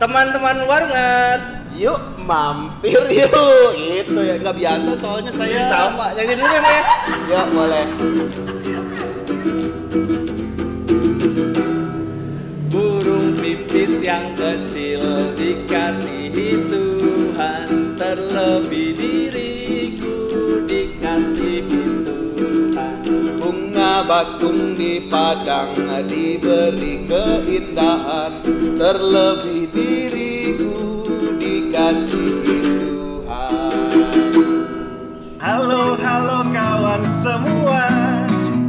Teman-teman warungers, Yuk mampir yuk. Gitu ya, nggak biasa soalnya saya. sama. Nyanyi dulu ya, Ma ya. Yuk boleh. Burung pipit yang kecil dikasihi Tuhan, terlebih diriku dikasihi Tuhan. Bunga bakung di padang diberi keindahan, terlebih diriku dikasihi Tuhan. Halo kawan semua,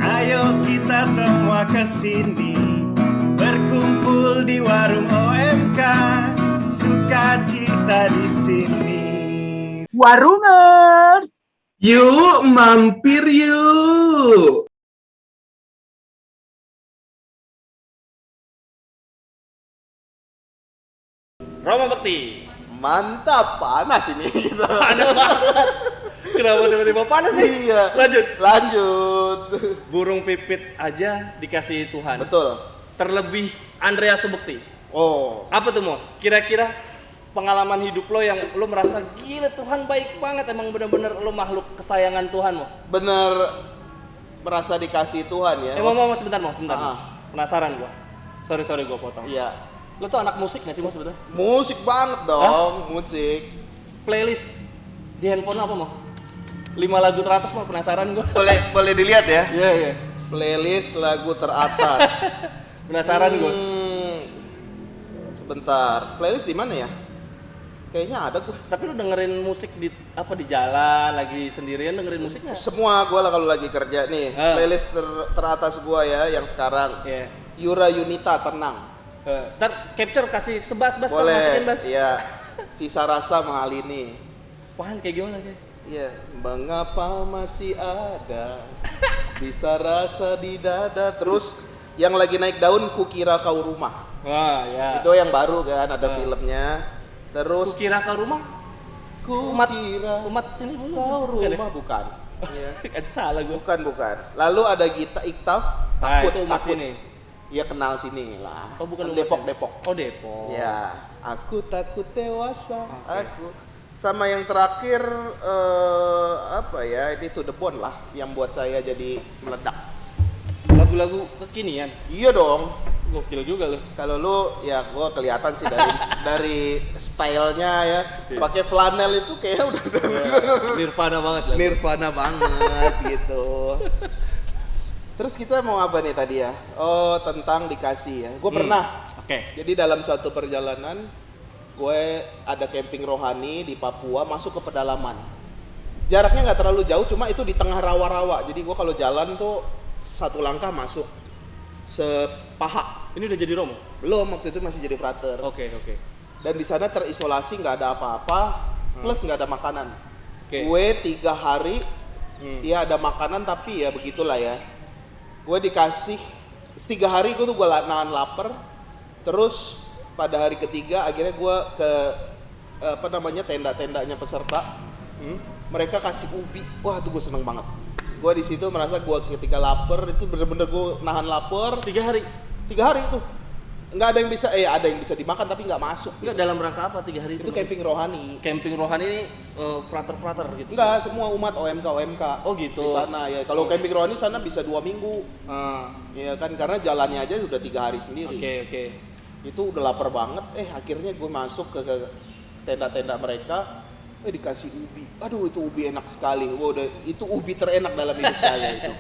ayo kita semua kesini, berkumpul di warung OMK, sukacita di sini. Warungers. Yuk mampir yuk. Roma Bekti. Mantap, panas ini gitu. Panas banget. Kenapa tiba-tiba panas nih? Iya. Lanjut. Burung pipit aja dikasihi Tuhan. Betul. Terlebih Andreas Subekti. Oh, Apa tuh, Mo? Kira-kira pengalaman hidup lo yang lo merasa gila Tuhan baik banget, emang bener-bener lo makhluk kesayangan Tuhan, Mo? bener merasa dikasih Tuhan ya. Mo, sebentar. Ah. Penasaran gua. Sorry gua potong. Iya. Lo tuh anak musik gak sih, Mo, sebetulnya? Musik banget dong, musik. Playlist di handphone lo apa, Mo? 5 lagu teratas, Mo, penasaran gua. Boleh dilihat ya. Iya. Playlist lagu teratas. Penasaran gua. Sebentar, playlist di mana ya? Kayaknya ada gua. Tapi lo dengerin musik di jalan, lagi sendirian dengerin musik nggak? Semua gua lah kalau lagi kerja nih. Playlist teratas gua ya yang sekarang. Iya. Yura Yunita, Tenang. Ntar capture kasih sebas masukin Boleh. bas. Iya. Sisa Rasa Mahal Ini. Apaan kayak gimana kayak? Iya, mengapa masih ada sisa rasa di dada. Terus yang lagi naik daun, Kukira Kau Rumah. Wah, ya. Itu yang baru kan, ada filmnya. Terus Kukira Kau Rumah? Kukira Umat sini dulu. Kau Bukan ya? Rumah, bukan. Iya. Kan salah gua. Bukan. Lalu ada Gita Iktaf, Nah, Takut. itu umat sini. Iya, kenal sini lah. Oh, bukan umat Depok. sini. Oh, Depok. Ya, aku takut dewasa. Oke. Aku sama yang terakhir apa ya, ini To The Bone lah yang buat saya jadi meledak. Lagu-lagu kekinian. Iya dong. Gokil juga lo. Kalau lu ya gua kelihatan sih dari stylenya ya. Pakai flanel itu kayak udah Nirvana banget lah. Nirvana banget gitu. Terus kita mau apa nih tadi ya? Oh, tentang dikasih ya. Gue pernah. Oke. Jadi dalam suatu perjalanan gue ada camping rohani di Papua, masuk ke pedalaman. Jaraknya nggak terlalu jauh, cuma itu di tengah rawa-rawa. Jadi gue kalau jalan tuh satu langkah masuk sepaha. Ini udah jadi Romo? Belum, waktu itu masih jadi frater. Oke. Dan di sana terisolasi, nggak ada apa-apa, plus nggak ada makanan. Oke. Gue 3 hari, ya ada makanan tapi ya begitulah ya. Gue dikasih 3 hari gue nahan lapar. Terus pada hari ketiga akhirnya gue ke tenda-tendanya peserta. Mereka kasih ubi. Wah, tuh gue seneng banget. Gue di situ merasa gue ketika lapar itu bener-bener gue nahan lapar. 3 hari? 3 hari itu nggak ada yang bisa, ada yang bisa dimakan tapi nggak masuk. Enggak, dalam rangka apa 3 hari itu? Itu camping rohani. Camping rohani ini frater gitu? Enggak, semua umat OMK. Oh gitu. Di sana ya. Kalau camping rohani sana bisa 2 minggu. Ah. Ya kan, karena jalannya aja udah 3 hari sendiri. Oke. Itu udah lapar banget. Akhirnya gue masuk ke tenda-tenda mereka. Dikasih ubi. Aduh, itu ubi enak sekali. Itu ubi terenak dalam hidup saya itu.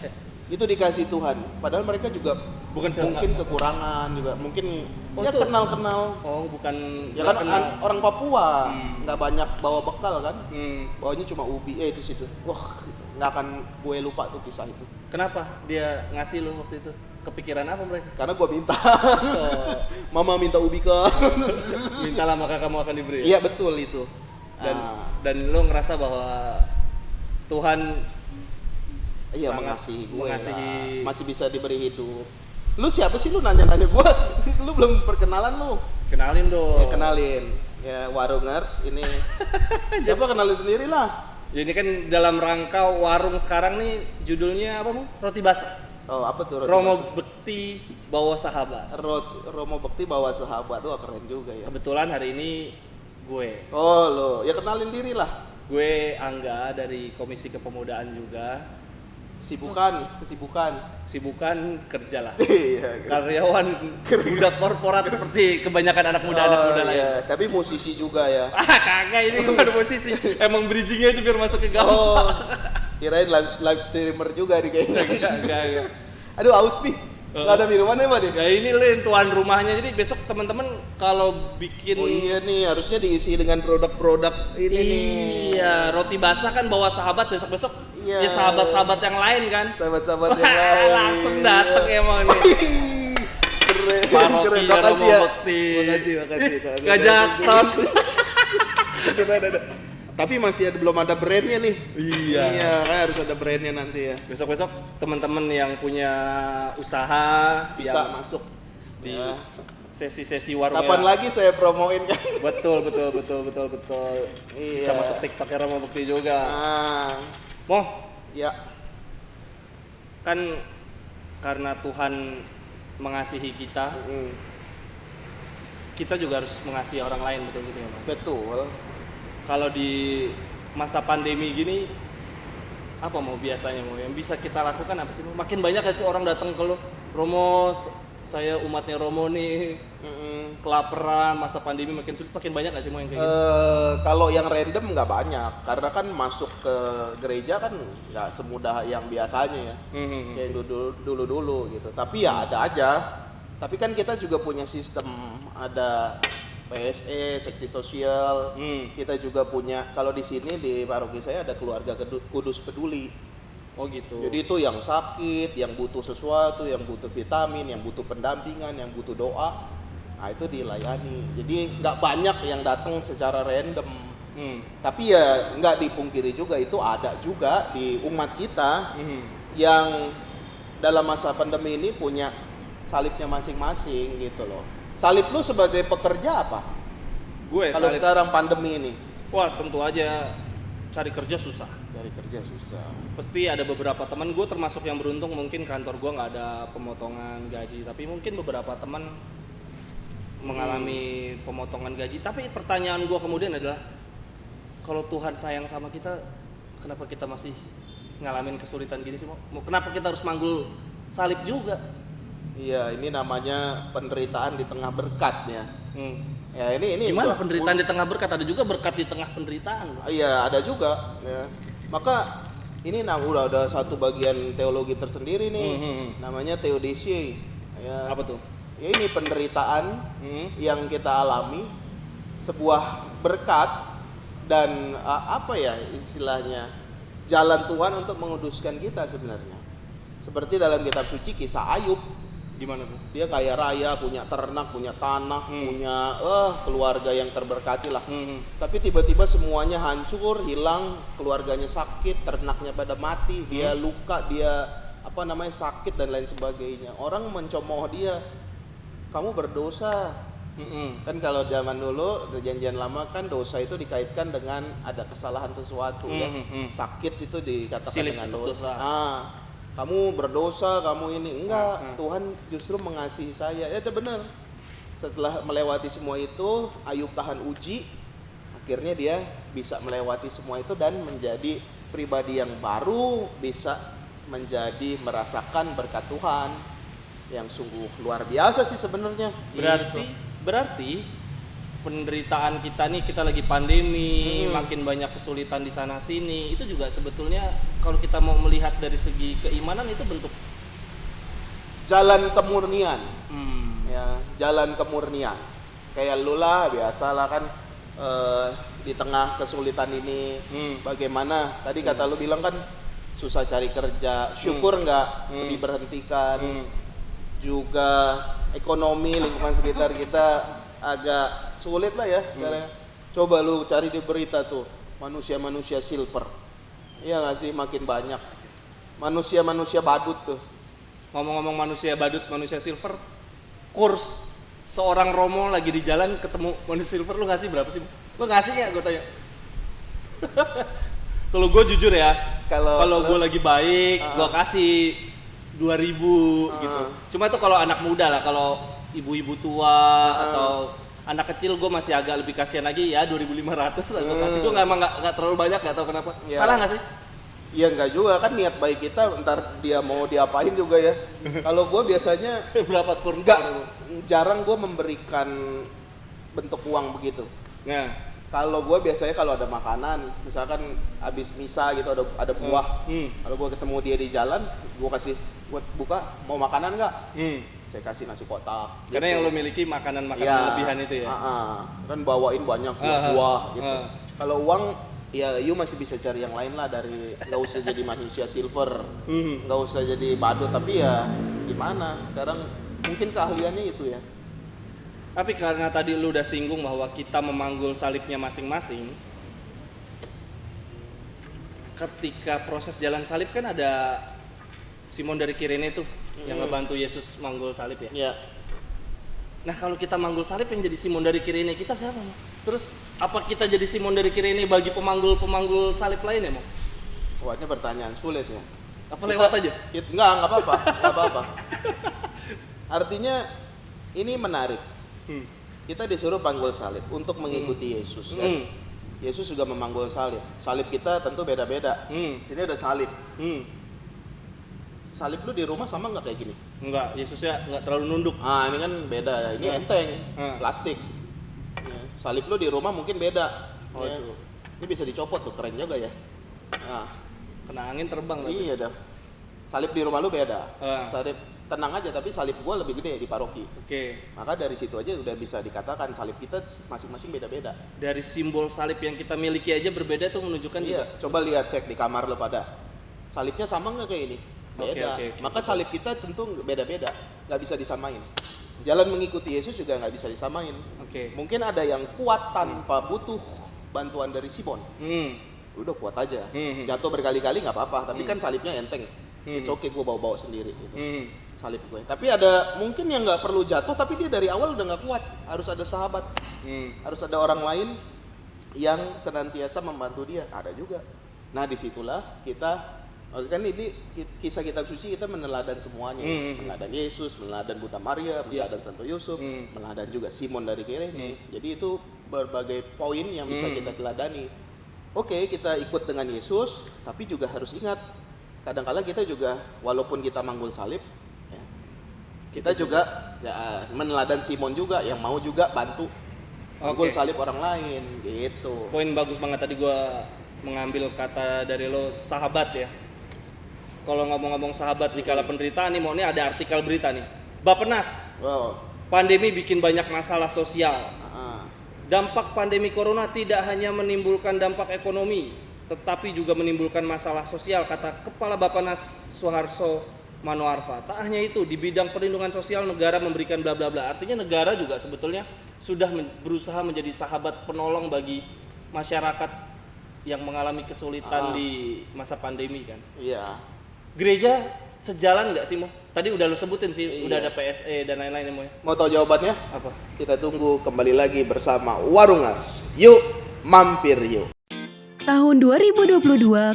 Itu dikasih Tuhan. Padahal mereka juga Bukan mungkin kekurangan juga. Mungkin Oh, ya itu- kenal-kenal. Oh, bukan. Ya kan orang Papua Hmm. nggak banyak bawa bekal kan. Hmm. Bawanya cuma ubi. Itu situ. Wah, nggak akan gue lupa tuh kisah itu. Kenapa dia ngasih lo waktu itu? Kepikiran apa mereka? Karena gue minta. Oh, Mama minta ubi kan. mintalah maka kamu akan diberi. Iya, betul itu. Dan lo ngerasa bahwa Tuhan Iya, sangat mengasihi gue mengasihi. lah. Masih bisa diberi hidup. Lu siapa sih, lu nanya-nanya gue? Lu belum perkenalan lu. Kenalin dong. Ya, kenalin. Ya, Warungers ini. Siapa, kenalin sendiri lah. Ini kan dalam rangka warung sekarang nih judulnya apa, Mu? Roti basah. Oh, apa tuh? Roti Romo basah? Bekti bawa sahabat. Romo Bekti bawa sahabat, wah keren juga ya. Kebetulan hari ini gue Oh lo, ya kenalin diri lah. Angga dari Komisi Kepemudaan juga. Kesibukan. Sibukan kerja lah. Iya. Karyawan budak korporat seperti kebanyakan anak muda lain. Iya. Tapi musisi juga ya. Kagak, ini bukan posisi. Emang bridgingnya aja biar masuk ke gampang. Oh, kirain live streamer juga nih kayaknya. Enggak. Aduh aus nih. Gak ada minuman ya Pak? Ya ini Lin, tuan rumahnya. Jadi besok teman-teman kalau bikin Oh iya nih, harusnya diisi dengan produk-produk ini nih. Iya, roti basah kan bawa sahabat besok-besok. Iya. Ya sahabat-sahabat yang lain kan. Sahabat-sahabat yang lain. Langsung dateng emang nih. Keren. Parokinya Makasih Romo ya. Bekti. Makasih. Gajah tos. Ada. Tapi belum ada brandnya nih. Iya. Iya, kan harus ada brandnya nanti ya. Besok-besok teman-teman yang punya usaha Bisa yang masuk di ya. sesi-sesi warung Kapan merah. lagi saya promoin kan? Betul. Bisa Iya. masuk TikTok-nya Romo Bekti juga. Ah, Moh, ya. kan karena Tuhan mengasihi kita, Mm, kita juga harus mengasihi orang lain, betul gitu ya, Bang? betul. Kalau di masa pandemi gini, apa mau biasanya mau yang bisa kita lakukan apa sih? Makin banyak gak sih orang datang ke lo, Romo, saya umatnya Romo nih Mm-mm. kelaparan, masa pandemi makin sulit, makin banyak gak sih mau yang kayak gitu? Kalau yang random nggak banyak, karena kan masuk ke gereja kan nggak semudah yang biasanya ya, kayak dulu gitu. Tapi ya ada aja. Tapi kan kita juga punya sistem, ada PSE, seksi sosial. Kita juga punya, kalau di sini di paroki saya ada keluarga Kudus Peduli. Oh gitu. Jadi itu yang sakit, yang butuh sesuatu, yang butuh vitamin, yang butuh pendampingan, yang butuh doa, nah itu dilayani. Jadi nggak banyak yang datang secara random. Tapi ya nggak dipungkiri juga itu ada juga di umat kita yang dalam masa pandemi ini punya salibnya masing-masing gitu loh. Salib lu sebagai pekerja apa? Gue Kalau salib. sekarang pandemi ini Wah tentu aja cari kerja susah. cari kerja susah. Pasti ada beberapa teman, gue termasuk yang beruntung, mungkin kantor gue nggak ada pemotongan gaji, tapi mungkin beberapa teman mengalami pemotongan gaji. Tapi pertanyaan gue kemudian adalah, kalau Tuhan sayang sama kita, kenapa kita masih ngalamin kesulitan gini sih? Kenapa kita harus manggul salib juga? Iya, ini namanya penderitaan di tengah berkat ya. Ya ini Gimana penderitaan di tengah berkat? Ada juga berkat di tengah penderitaan. Iya, ada juga ya. Maka ini udah ada satu bagian teologi tersendiri nih. Namanya theodicy. Ya. Apa tuh? Ya ini penderitaan yang kita alami, sebuah berkat dan apa ya istilahnya, jalan Tuhan untuk menguduskan kita sebenarnya. Seperti dalam kitab suci kisah Ayub. Gimana tuh? Dia kaya raya, punya ternak, punya tanah, punya keluarga yang terberkati lah. Tapi tiba-tiba semuanya hancur, hilang, keluarganya sakit, ternaknya pada mati, dia luka, dia sakit dan lain sebagainya. Orang mencemooh dia, kamu berdosa. Kan kalau zaman dulu perjanjian lama kan dosa itu dikaitkan dengan ada kesalahan sesuatu ya. Sakit itu dikatakan Silih dengan atas dosa. Kamu berdosa, kamu ini enggak. Tuhan justru mengasihi saya. Ya benar. Setelah melewati semua itu, Ayub tahan uji, akhirnya dia bisa melewati semua itu dan menjadi pribadi yang baru, bisa menjadi merasakan berkat Tuhan yang sungguh luar biasa sih sebenarnya. Berarti penderitaan kita nih, kita lagi pandemi, makin banyak kesulitan di sana sini, itu juga sebetulnya kalau kita mau melihat dari segi keimanan itu bentuk jalan kemurnian. Ya, jalan kemurnian. Kayak lu lah, biasalah kan di tengah kesulitan ini bagaimana? Tadi kata lu bilang kan susah cari kerja, syukur nggak diberhentikan. Juga ekonomi lingkungan sekitar kita agak sulit lah ya caranya. Coba lu cari di berita tuh manusia-manusia silver, iya nggak sih, makin banyak manusia-manusia badut tuh. Ngomong-ngomong manusia badut, manusia silver, kurs seorang Romo lagi di jalan ketemu manusia silver, lu ngasih berapa sih? Lu ngasih nggak? Gue tanya. Kalau gue jujur ya, kalau gue lagi baik, gue kasih. 2000 gitu. Cuma itu kalau anak muda lah, kalau ibu-ibu tua atau anak kecil gue masih agak lebih kasihan lagi ya 2.500 atau kasih gue nggak terlalu banyak, nggak tahu kenapa. Salah nggak sih? Iya enggak juga, kan niat baik kita ntar dia mau diapain juga ya. Kalau gue biasanya Berapa kurs? jarang gue memberikan bentuk uang begitu. Nah, Kalau gue biasanya kalau ada makanan, misalkan habis misa gitu ada buah. Kalau gue ketemu dia di jalan, gue kasih buat buka, mau makanan nggak? Saya kasih nasi kotak. Karena gitu. yang lo miliki makanan-makanan lebihan itu ya. Kan bawain banyak buah gitu. Kalau uang ya you masih bisa cari yang lain lah, dari nggak usah jadi manusia silver, nggak usah jadi badut, tapi ya gimana sekarang mungkin keahliannya itu ya. Tapi karena tadi lu udah singgung bahwa kita memanggul salibnya masing-masing, ketika proses jalan salib kan ada Simon dari Kirene tuh yang ngebantu Yesus manggul salib ya. Iya. Nah kalau kita manggul salib yang jadi Simon dari Kirene, kita siapa Mo? Terus apa kita jadi Simon dari Kirene bagi pemanggul salib lain ya Mo? Wah, ini pertanyaan sulit ya. Apa lewat aja? Nggak apa-apa, nggak apa-apa. Artinya ini menarik. Kita disuruh panggul salib untuk mengikuti Yesus kan. Yesus juga memanggul salib. Salib kita tentu beda-beda. Sini ada salib. Salib lu di rumah sama nggak kayak gini? Enggak, Yesusnya nggak terlalu nunduk. Ini kan beda. Ini enteng, plastik. Ya, salib lu di rumah mungkin beda. Ya. Ini bisa dicopot tuh, keren juga ya. Nah, Kena angin terbang tapi. iya dah. Salib di rumah lu beda. Ah. Salib tenang aja, tapi salib gua lebih gede di paroki. Oke. Maka dari situ aja udah bisa dikatakan salib kita masing-masing beda-beda. Dari simbol salib yang kita miliki aja berbeda tuh menunjukkan Iya, juga. coba lihat cek di kamar lo pada. Salibnya sama nggak kayak ini? Beda. Oke. Maka salib kita tentu beda-beda, nggak bisa disamain. Jalan mengikuti Yesus juga nggak bisa disamain. Oke. Mungkin ada yang kuat tanpa butuh bantuan dari Simon. Udah kuat aja. Jatuh berkali-kali nggak apa-apa, tapi kan salibnya enteng. It's okay, gue bawa-bawa sendiri gitu. Salib gue. Tapi ada mungkin yang nggak perlu jatuh, tapi dia dari awal udah nggak kuat. Harus ada sahabat, harus ada orang lain yang senantiasa membantu dia. Ada juga. Nah disitulah kita, kan ini kisah kitab suci kita meneladan semuanya. Meneladan Yesus, meneladan Bunda Maria, meneladan Santo Yusuf, meneladan juga Simon dari Kirene. Jadi itu berbagai poin yang bisa kita teladani. Oke, kita ikut dengan Yesus, tapi juga harus ingat, kadang-kala kita juga walaupun kita manggul salib, ya, kita juga ya, meneladan Simon juga yang mau juga bantu manggul salib orang lain gitu. Poin bagus banget tadi gua mengambil kata dari lo, sahabat ya. Kalau ngomong-ngomong sahabat di kala penderitaan nih, mau nih ada artikel berita nih. Bappenas, pandemi bikin banyak masalah sosial. Dampak pandemi corona tidak hanya menimbulkan dampak ekonomi, tetapi juga menimbulkan masalah sosial, kata Kepala Bappenas Suharso Manoarfa. Tak hanya itu, di bidang perlindungan sosial negara memberikan bla bla bla. Artinya negara juga sebetulnya sudah berusaha menjadi sahabat penolong bagi masyarakat yang mengalami kesulitan di masa pandemi kan. Iya. Gereja sejalan nggak sih Mo? Tadi udah lo sebutin sih, udah ada PSE dan lain-lain ya Mo. Mau tahu jawabannya? Apa? Kita tunggu kembali lagi bersama Warungers. Yuk, mampir yuk. Tahun 2022,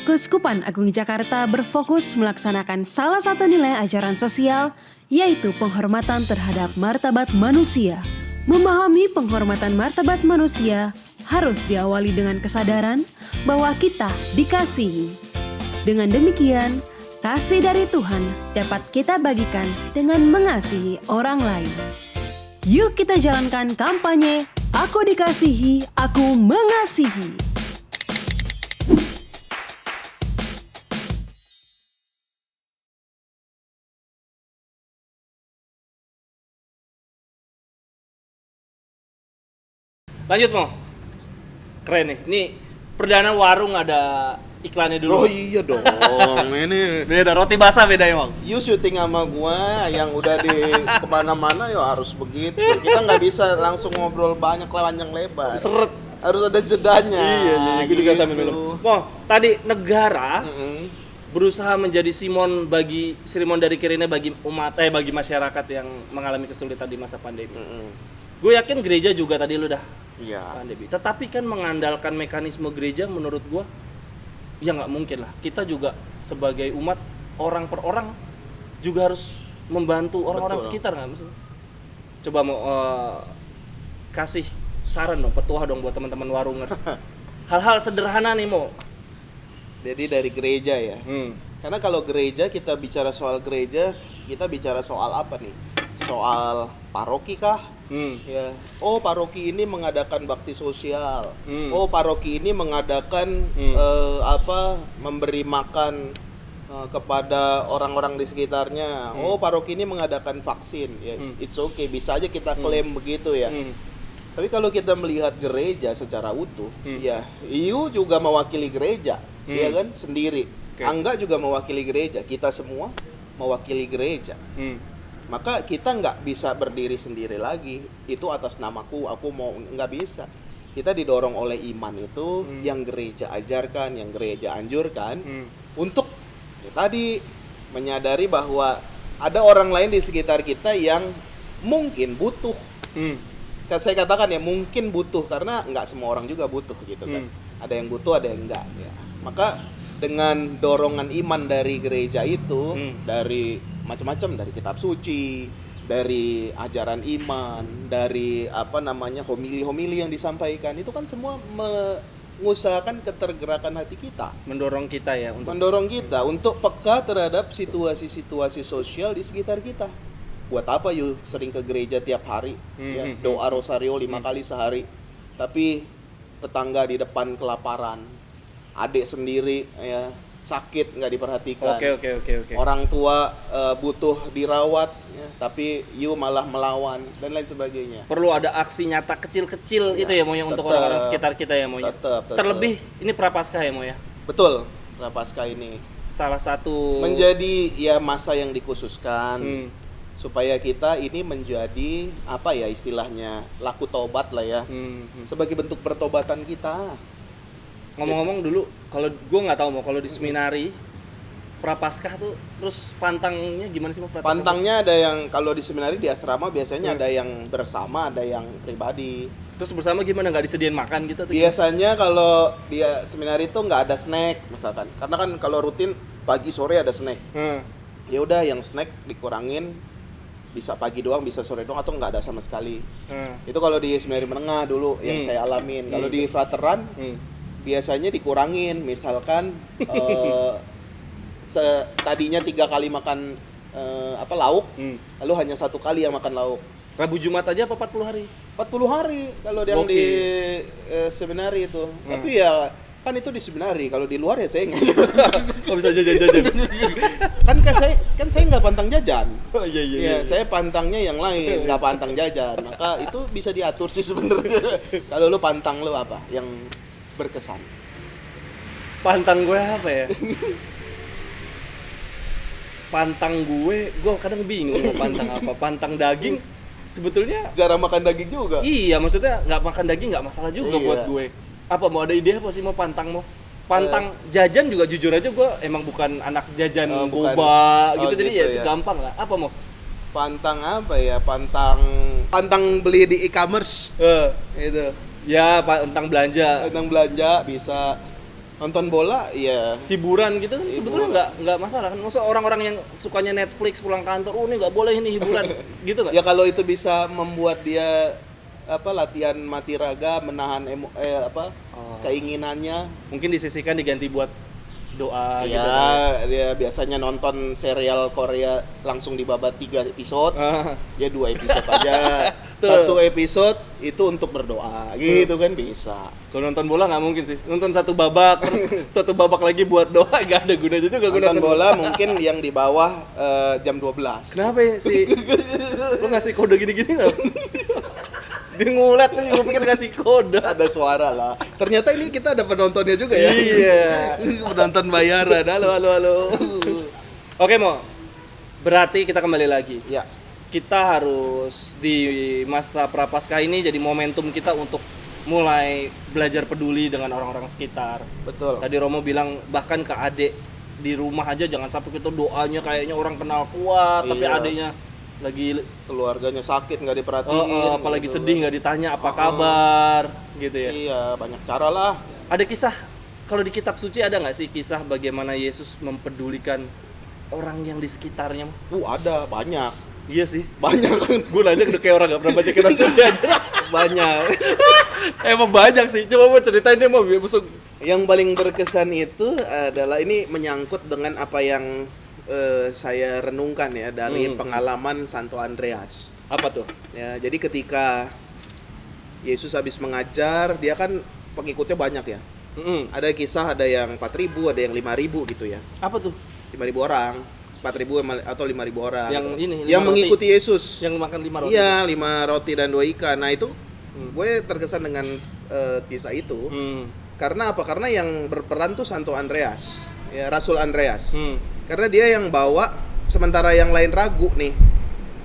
Keuskupan Agung Jakarta berfokus melaksanakan salah satu nilai ajaran sosial, yaitu penghormatan terhadap martabat manusia. Memahami penghormatan martabat manusia harus diawali dengan kesadaran bahwa kita dikasihi. Dengan demikian, kasih dari Tuhan dapat kita bagikan dengan mengasihi orang lain. Yuk kita jalankan kampanye Aku Dikasihi, Aku Mengasihi. Lanjut Mo. Keren nih. Nih perdana warung ada iklannya dulu. Oh iya dong, ini. Beda roti basah beda emang. You syuting sama gua yang udah di kemana-mana ya harus begitu. Kita nggak bisa langsung ngobrol banyak panjang lebar. Seret. Harus ada jedanya. Iya, gitu kan sambil minum. Mo, tadi negara berusaha menjadi Simon dari Kirene bagi umat bagi masyarakat yang mengalami kesulitan di masa pandemi. Gue yakin gereja juga tadi lu dah pandemi. Tetapi kan mengandalkan mekanisme gereja menurut gue ya nggak mungkin lah. Kita juga sebagai umat orang per orang juga harus membantu orang-orang Betul. sekitar nggak? Maksudnya? Coba mau kasih saran dong, petuah dong buat teman-teman warungers. Hal-hal sederhana nih mau. Jadi dari gereja ya. Karena kalau gereja, kita bicara soal gereja, kita bicara soal apa nih? Soal paroki kah? Ya. Oh, paroki ini mengadakan bakti sosial. Oh, paroki ini mengadakan memberi makan kepada orang-orang di sekitarnya. Oh, paroki ini mengadakan vaksin. Ya, it's okay, bisa aja kita klaim begitu ya. Tapi kalau kita melihat gereja secara utuh, ya, Iu juga mewakili gereja, ya kan, sendiri. Okay. Angga juga mewakili gereja, kita semua mewakili gereja. Maka kita nggak bisa berdiri sendiri lagi. Itu atas namaku, aku mau, nggak bisa. Kita didorong oleh iman itu, yang gereja ajarkan, yang gereja anjurkan, untuk ya, tadi menyadari bahwa ada orang lain di sekitar kita yang mungkin butuh. Saya katakan ya mungkin butuh, karena nggak semua orang juga butuh gitu kan. Ada yang butuh, ada yang enggak ya. Maka dengan dorongan iman dari gereja itu, dari macam-macam, dari kitab suci, dari ajaran iman, dari homili-homili yang disampaikan, itu kan semua mengusahakan ketergerakan hati kita, Mendorong kita ya untuk mendorong kita untuk peka terhadap situasi-situasi sosial di sekitar kita. Buat apa yuk sering ke gereja tiap hari, ya, doa rosario 5 kali sehari, tapi tetangga di depan kelaparan, adik sendiri ya sakit nggak diperhatikan, Oke. orang tua butuh dirawat, ya, tapi you malah melawan dan lain sebagainya. perlu ada aksi nyata kecil-kecil itu ya mau yang untuk tetap, orang-orang sekitar kita ya mau ya. tetap. Terlebih ini Prapaskah ya mau ya. Betul, Prapaskah ini Salah satu menjadi ya masa yang dikhususkan supaya kita ini menjadi apa ya istilahnya laku taubat lah ya, sebagai bentuk pertobatan kita. Ngomong-ngomong dulu, kalau gue nggak tahu mau kalau di seminari Prapaskah tuh terus pantangnya gimana sih mau? Pantangnya ada yang kalau di seminari di asrama biasanya ada yang bersama, ada yang pribadi. Terus bersama gimana, nggak disediain makan gitu? Atau Biasanya kalau di seminari itu nggak ada snack misalkan, karena kan kalau rutin pagi sore ada snack. Ya udah yang snack dikurangin, bisa pagi doang, bisa sore doang, atau nggak ada sama sekali. Itu kalau di seminari menengah dulu yang saya alamin. Kalau di frateran biasanya dikurangin, misalkan tadinya 3 kali makan lauk, lalu hanya 1 kali yang makan lauk. Rabu Jumat aja apa 40 hari? 40 hari kalau yang di seminari itu. Tapi ya kan itu di seminari, kalau di luar ya saya nggak. Oh bisa jajan-jajan. kan saya nggak pantang jajan. Oh iya. Ya, saya pantangnya yang lain, nggak pantang jajan. Maka itu bisa diatur sih sebenarnya. Kalau lu pantang lu apa yang berkesan? Pantang gue apa ya? Pantang gue kadang bingung mau pantang apa. Pantang daging sebetulnya Jarang makan daging juga. iya, maksudnya nggak makan daging nggak masalah juga Iya. buat gue. Apa mau ada ide apa sih mau pantang mau? Pantang jajan juga jujur aja gue emang bukan anak jajan Bukan. boba gitu, Oh, jadi gitu ya ya. gampang lah. Apa mau? Pantang apa ya? Pantang beli di e-commerce. Itu. Ya pantang belanja, Pantang belanja bisa. Nonton bola ya hiburan gitu kan sebetulnya nggak masalah kan. Maksudnya orang-orang yang sukanya Netflix pulang kantor, ini nggak boleh ini hiburan gitu nggak? ya kalau itu bisa membuat dia latihan mati raga, menahan keinginannya. Mungkin disisihkan diganti buat doa gitu. Ya, dia biasanya nonton serial Korea langsung dibabat 3 episode. Ya 2 episode aja. Tuh. 1 episode itu untuk berdoa. Gitu kan bisa. Kalau nonton bola nggak mungkin sih. Nonton 1 babak terus 1 babak lagi buat doa, nggak ada gunanya juga. Nonton bola mungkin yang di bawah jam 12. Kenapa ya sih? Lu ngasih kode gini-gini nggak? Dia ngulet aja, gue pikir ngasih kode. Ada suara lah. Ternyata ini kita ada penontonnya juga ya. Iya. Penonton bayaran. Halo. Oke Mo, berarti kita kembali lagi. Ya. Kita harus di masa Prapaskah ini jadi momentum kita untuk mulai belajar peduli dengan orang-orang sekitar. Betul. Tadi Romo bilang bahkan ke adik di rumah aja jangan sampai kita doanya kayaknya orang kenal kuat, tapi Iya. adiknya lagi Keluarganya sakit nggak diperhatiin. apalagi gitu. sedih nggak ditanya apa kabar gitu ya. Iya, banyak cara lah. Ada kisah kalau di kitab suci ada nggak sih kisah bagaimana Yesus mempedulikan orang yang di sekitarnya? Ada banyak. Iya sih. Banyak kan. Gue nanya udah kayak orang gak pernah baca kitab suci aja. Banyak. Emang banyak sih. Coba mau ceritain deh mau busuk. Yang paling berkesan itu adalah ini menyangkut dengan apa yang saya renungkan ya dari pengalaman Santo Andreas. Apa tuh? Ya, jadi ketika Yesus habis mengajar, dia kan pengikutnya banyak ya. Ada kisah ada yang 4.000, ada yang 5.000 gitu ya. Apa tuh? 5.000 orang, 4.000 atau 5.000 orang. Yang gitu. ini, yang 5 mengikuti roti. Yesus. Yang makan 5 roti. Iya, 5 roti dan 2 ikan. Nah, itu gue terkesan dengan kisah itu. Karena apa? Karena yang berperan tuh Santo Andreas, ya Rasul Andreas. Karena dia yang bawa, sementara yang lain ragu nih.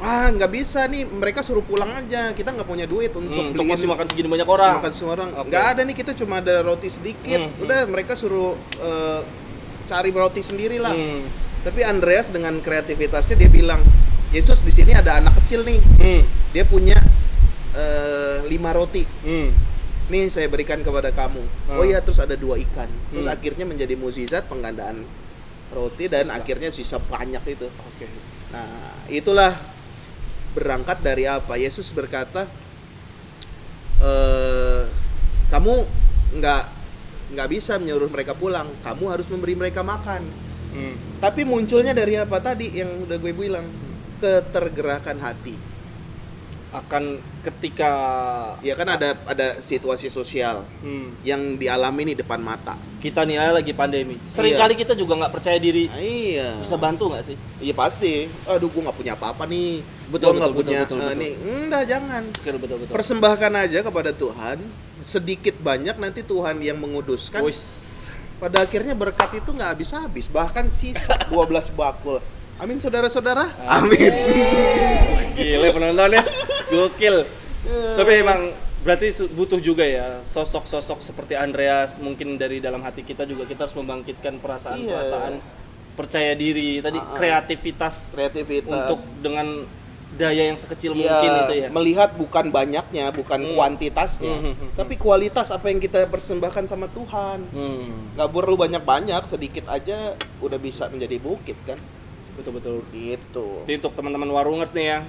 Nggak bisa nih, mereka suruh pulang aja. Kita nggak punya duit untuk beliin masih makan segini banyak orang. makan semua orang. Okay. Nggak ada nih, kita cuma ada roti sedikit. Udah mereka suruh cari roti sendiri lah. Tapi Andreas dengan kreativitasnya dia bilang, Yesus di sini ada anak kecil nih. Dia punya 5 roti. Nih saya berikan kepada kamu. Oh iya, terus ada 2 ikan. Terus akhirnya menjadi mukjizat penggandaan roti dan akhirnya sisa banyak itu. Oke. Nah, itulah berangkat dari apa? Yesus berkata, kamu nggak bisa menyuruh mereka pulang. Kamu harus memberi mereka makan. Tapi munculnya dari apa tadi yang udah gue bilang? Ketergerakan hati. Akan ketika Ya kan ada situasi sosial yang dialami nih depan mata. kita nih lagi pandemi. Seringkali kita juga nggak percaya diri. Iya. Bisa bantu nggak sih? Iya pasti. Aduh, gue nggak punya apa-apa nih. Betul, Gue nggak betul, punya betul, betul. nih. Enggak, jangan. Betul. Persembahkan aja kepada Tuhan. Sedikit banyak nanti Tuhan yang menguduskan. Wis. Pada akhirnya berkat itu nggak habis-habis. Bahkan sisa 12 bakul. Amin saudara-saudara. Amin. Gile penontonnya. Gokil. Tapi emang berarti butuh juga ya sosok-sosok seperti Andreas. Mungkin dari dalam hati kita juga kita harus membangkitkan perasaan-perasaan percaya diri tadi, kreativitas untuk dengan daya yang sekecil mungkin itu ya. Melihat bukan banyaknya, bukan kuantitasnya, tapi kualitas apa yang kita persembahkan sama Tuhan. Gak perlu banyak-banyak, sedikit aja udah bisa menjadi bukit kan. Betul. Gitu. Jadi untuk teman-teman warungers nih ya,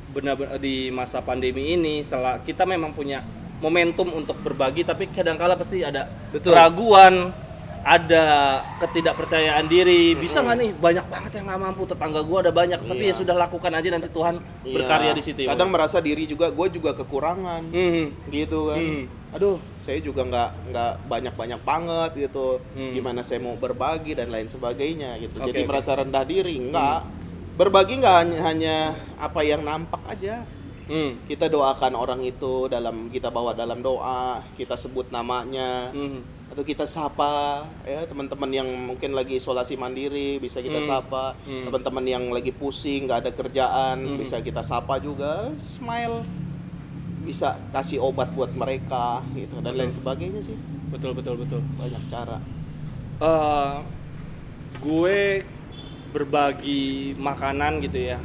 benar-benar di masa pandemi ini kita memang punya momentum untuk berbagi, tapi kadang-kala pasti ada keraguan, ada ketidakpercayaan diri. Bisa nggak nih, banyak banget yang nggak mampu, tetangga gue ada banyak, tapi ya sudah lakukan aja, nanti Tuhan berkarya di situ. Kadang merasa diri juga, gue juga kekurangan, gitu kan. Aduh, saya juga nggak banyak banget gitu. Gimana saya mau berbagi dan lain sebagainya gitu. Jadi merasa rendah diri, enggak. Berbagi nggak hanya apa yang nampak aja. Kita doakan orang itu kita bawa dalam doa, kita sebut namanya, atau kita sapa ya teman-teman yang mungkin lagi isolasi mandiri bisa kita sapa, teman-teman yang lagi pusing nggak ada kerjaan bisa kita sapa juga, smile, bisa kasih obat buat mereka gitu dan lain sebagainya sih. Betul. Banyak cara. Gue berbagi makanan gitu ya,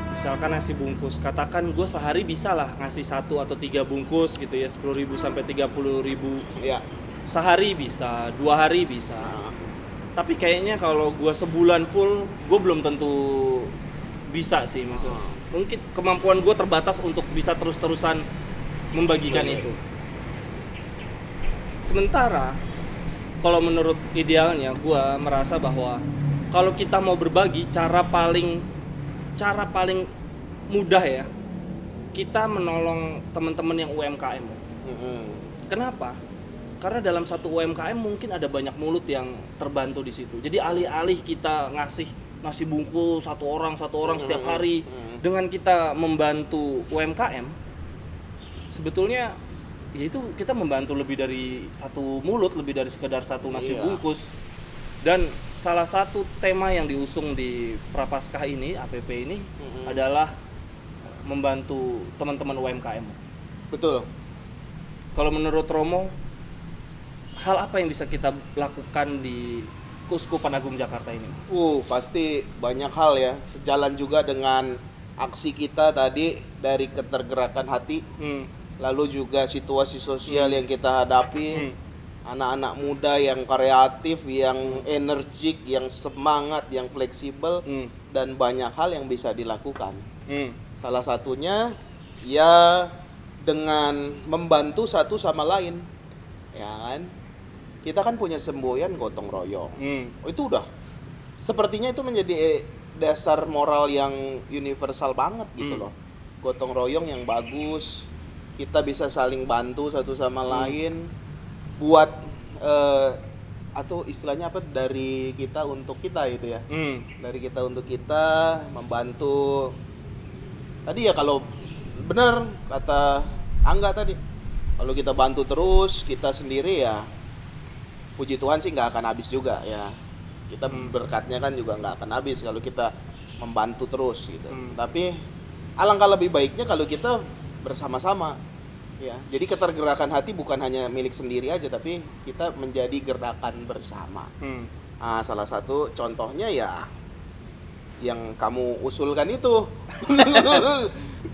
misalkan nasi bungkus, katakan gue sehari bisa lah ngasih 1 atau 3 bungkus gitu ya, 10.000 sampai 30.000 ya. Sehari bisa, 2 hari bisa. Tapi kayaknya kalau gue sebulan full, gue belum tentu bisa sih maksudnya. Mungkin kemampuan gue terbatas untuk bisa terus-terusan membagikan itu. Sementara kalau menurut idealnya gue merasa bahwa kalau kita mau berbagi, cara paling mudah ya, kita menolong teman-teman yang UMKM. Kenapa? Karena dalam satu UMKM mungkin ada banyak mulut yang terbantu di situ. Jadi alih-alih kita ngasih nasi bungkus satu orang setiap hari, dengan kita membantu UMKM, sebetulnya ya itu kita membantu lebih dari satu mulut, lebih dari sekedar satu nasi bungkus. Dan salah satu tema yang diusung di Prapaskah ini, APP ini, adalah membantu teman-teman UMKM. Betul. Kalau menurut Romo, hal apa yang bisa kita lakukan di Keuskupan Agung Jakarta ini? Pasti banyak hal ya. Sejalan juga dengan aksi kita tadi dari ketergerakan hati, lalu juga situasi sosial yang kita hadapi. anak-anak muda yang kreatif, yang energik, yang semangat, yang fleksibel, dan banyak hal yang bisa dilakukan. Salah satunya ya dengan membantu satu sama lain, ya kan? Kita kan punya semboyan gotong royong. Oh, itu udah sepertinya itu menjadi dasar moral yang universal banget gitu loh. Gotong royong yang bagus, kita bisa saling bantu satu sama lain buat atau istilahnya apa, dari kita untuk kita gitu ya. Dari kita untuk kita membantu. Tadi ya kalau benar kata Angga tadi, kalau kita bantu terus kita sendiri ya puji Tuhan sih nggak akan habis juga ya. Kita berkatnya kan juga nggak akan habis kalau kita membantu terus gitu. Tapi alangkah lebih baiknya kalau kita bersama-sama ya. Jadi ketergerakan hati bukan hanya milik sendiri aja, tapi kita menjadi gerakan bersama. Nah, salah satu contohnya ya yang kamu usulkan itu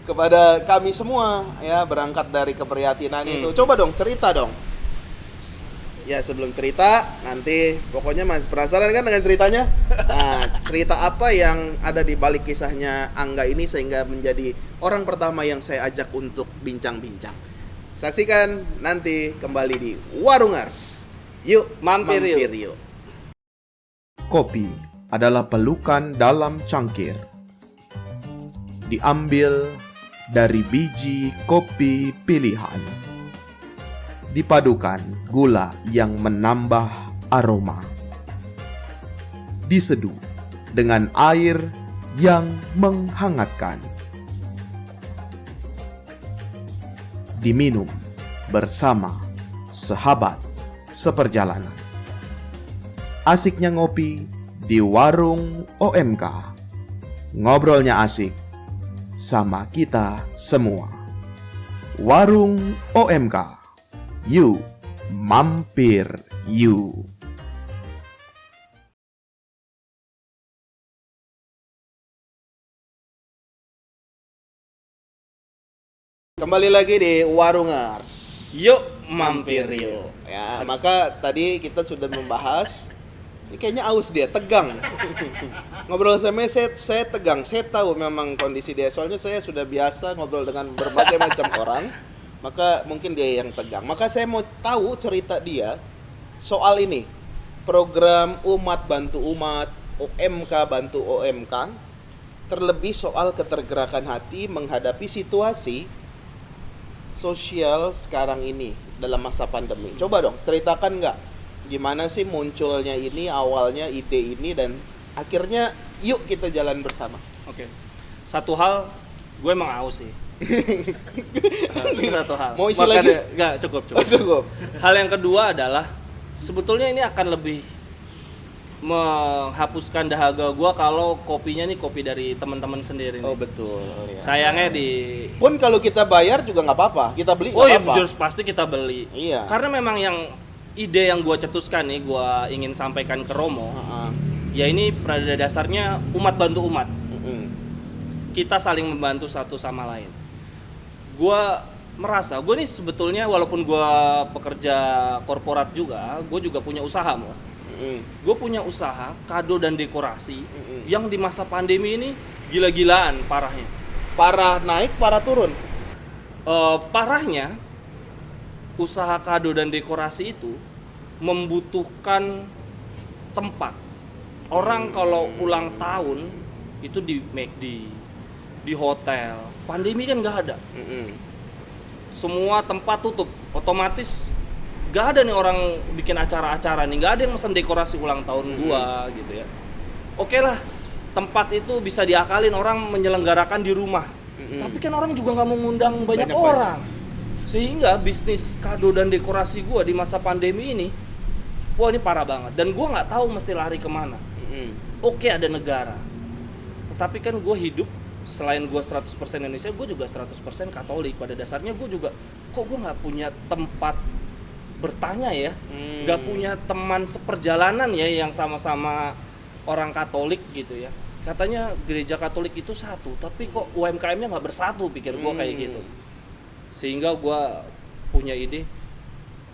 kepada kami semua ya, berangkat dari keprihatinan itu. Coba dong cerita dong. Ya sebelum cerita, nanti pokoknya Mas penasaran kan dengan ceritanya? Nah, cerita apa yang ada di balik kisahnya Angga ini sehingga menjadi orang pertama yang saya ajak untuk bincang-bincang. Saksikan nanti kembali di Warungers. Yuk, Mampir yuk. Kopi adalah pelukan dalam cangkir. Diambil dari biji kopi pilihan. Dipadukan gula yang menambah aroma. Diseduh dengan air yang menghangatkan. Diminum bersama sahabat seperjalanan. Asiknya ngopi di warung OMK. Ngobrolnya asik sama kita semua. Warung OMK. You mampir you. Kembali lagi di Warungers. Yuk mampir yuk. Ya, maka tadi kita sudah membahas. Ini kayaknya aus dia, tegang. Ngobrol sama saya tegang. Saya tahu memang kondisi dia. Soalnya saya sudah biasa ngobrol dengan berbagai macam orang. Maka mungkin dia yang tegang. Maka saya mau tahu cerita dia soal ini. Program Umat Bantu Umat, OMK Bantu OMK. Terlebih soal ketergerakan hati menghadapi situasi sosial sekarang ini dalam masa pandemi. Coba dong ceritakan nggak gimana sih munculnya ini, awalnya ide ini, dan akhirnya yuk kita jalan bersama. Oke. Satu hal, gue emang aus sih. Ini satu hal. Mau isi lagi? Enggak, cukup. Oh, cukup. Hal yang kedua adalah sebetulnya ini akan lebih menghapuskan dahaga gue kalau kopinya nih kopi dari teman-teman sendiri nih. Oh betul. Ya. Sayangnya pun kalau kita bayar juga nggak apa-apa, kita beli oh nggak iya, apa-apa. jurus pasti kita beli. Iya. Karena memang yang ide yang gue cetuskan nih, gue ingin sampaikan ke Romo. Ya ini pada dasarnya umat bantu umat. Kita saling membantu satu sama lain. Gue merasa, gue nih sebetulnya walaupun gue pekerja korporat juga, gue juga punya usaha mau. Gue punya usaha kado dan dekorasi yang di masa pandemi ini gila-gilaan parahnya. Parah naik, parah turun. Parahnya usaha kado dan dekorasi itu membutuhkan tempat. Orang kalau ulang tahun itu di McD, di hotel. Pandemi kan nggak ada. Semua tempat tutup, otomatis gak ada nih orang bikin acara-acara nih, gak ada yang mesen dekorasi ulang tahun gua gitu ya. Oke lah, tempat itu bisa diakalin orang menyelenggarakan di rumah. Tapi kan orang juga nggak mengundang banyak orang. Sehingga bisnis kado dan dekorasi gua di masa pandemi ini, wah ini parah banget. Dan gua nggak tahu mesti lari kemana. Oke ada negara, tetapi kan gua hidup selain gue 100% Indonesia, gue juga 100% Katolik. Pada dasarnya gue juga, kok gue nggak punya tempat bertanya ya, nggak punya teman seperjalanan ya yang sama-sama orang Katolik gitu ya. Katanya gereja Katolik itu satu, tapi kok UMKM-nya nggak bersatu, pikir gue kayak gitu. Sehingga gue punya ide,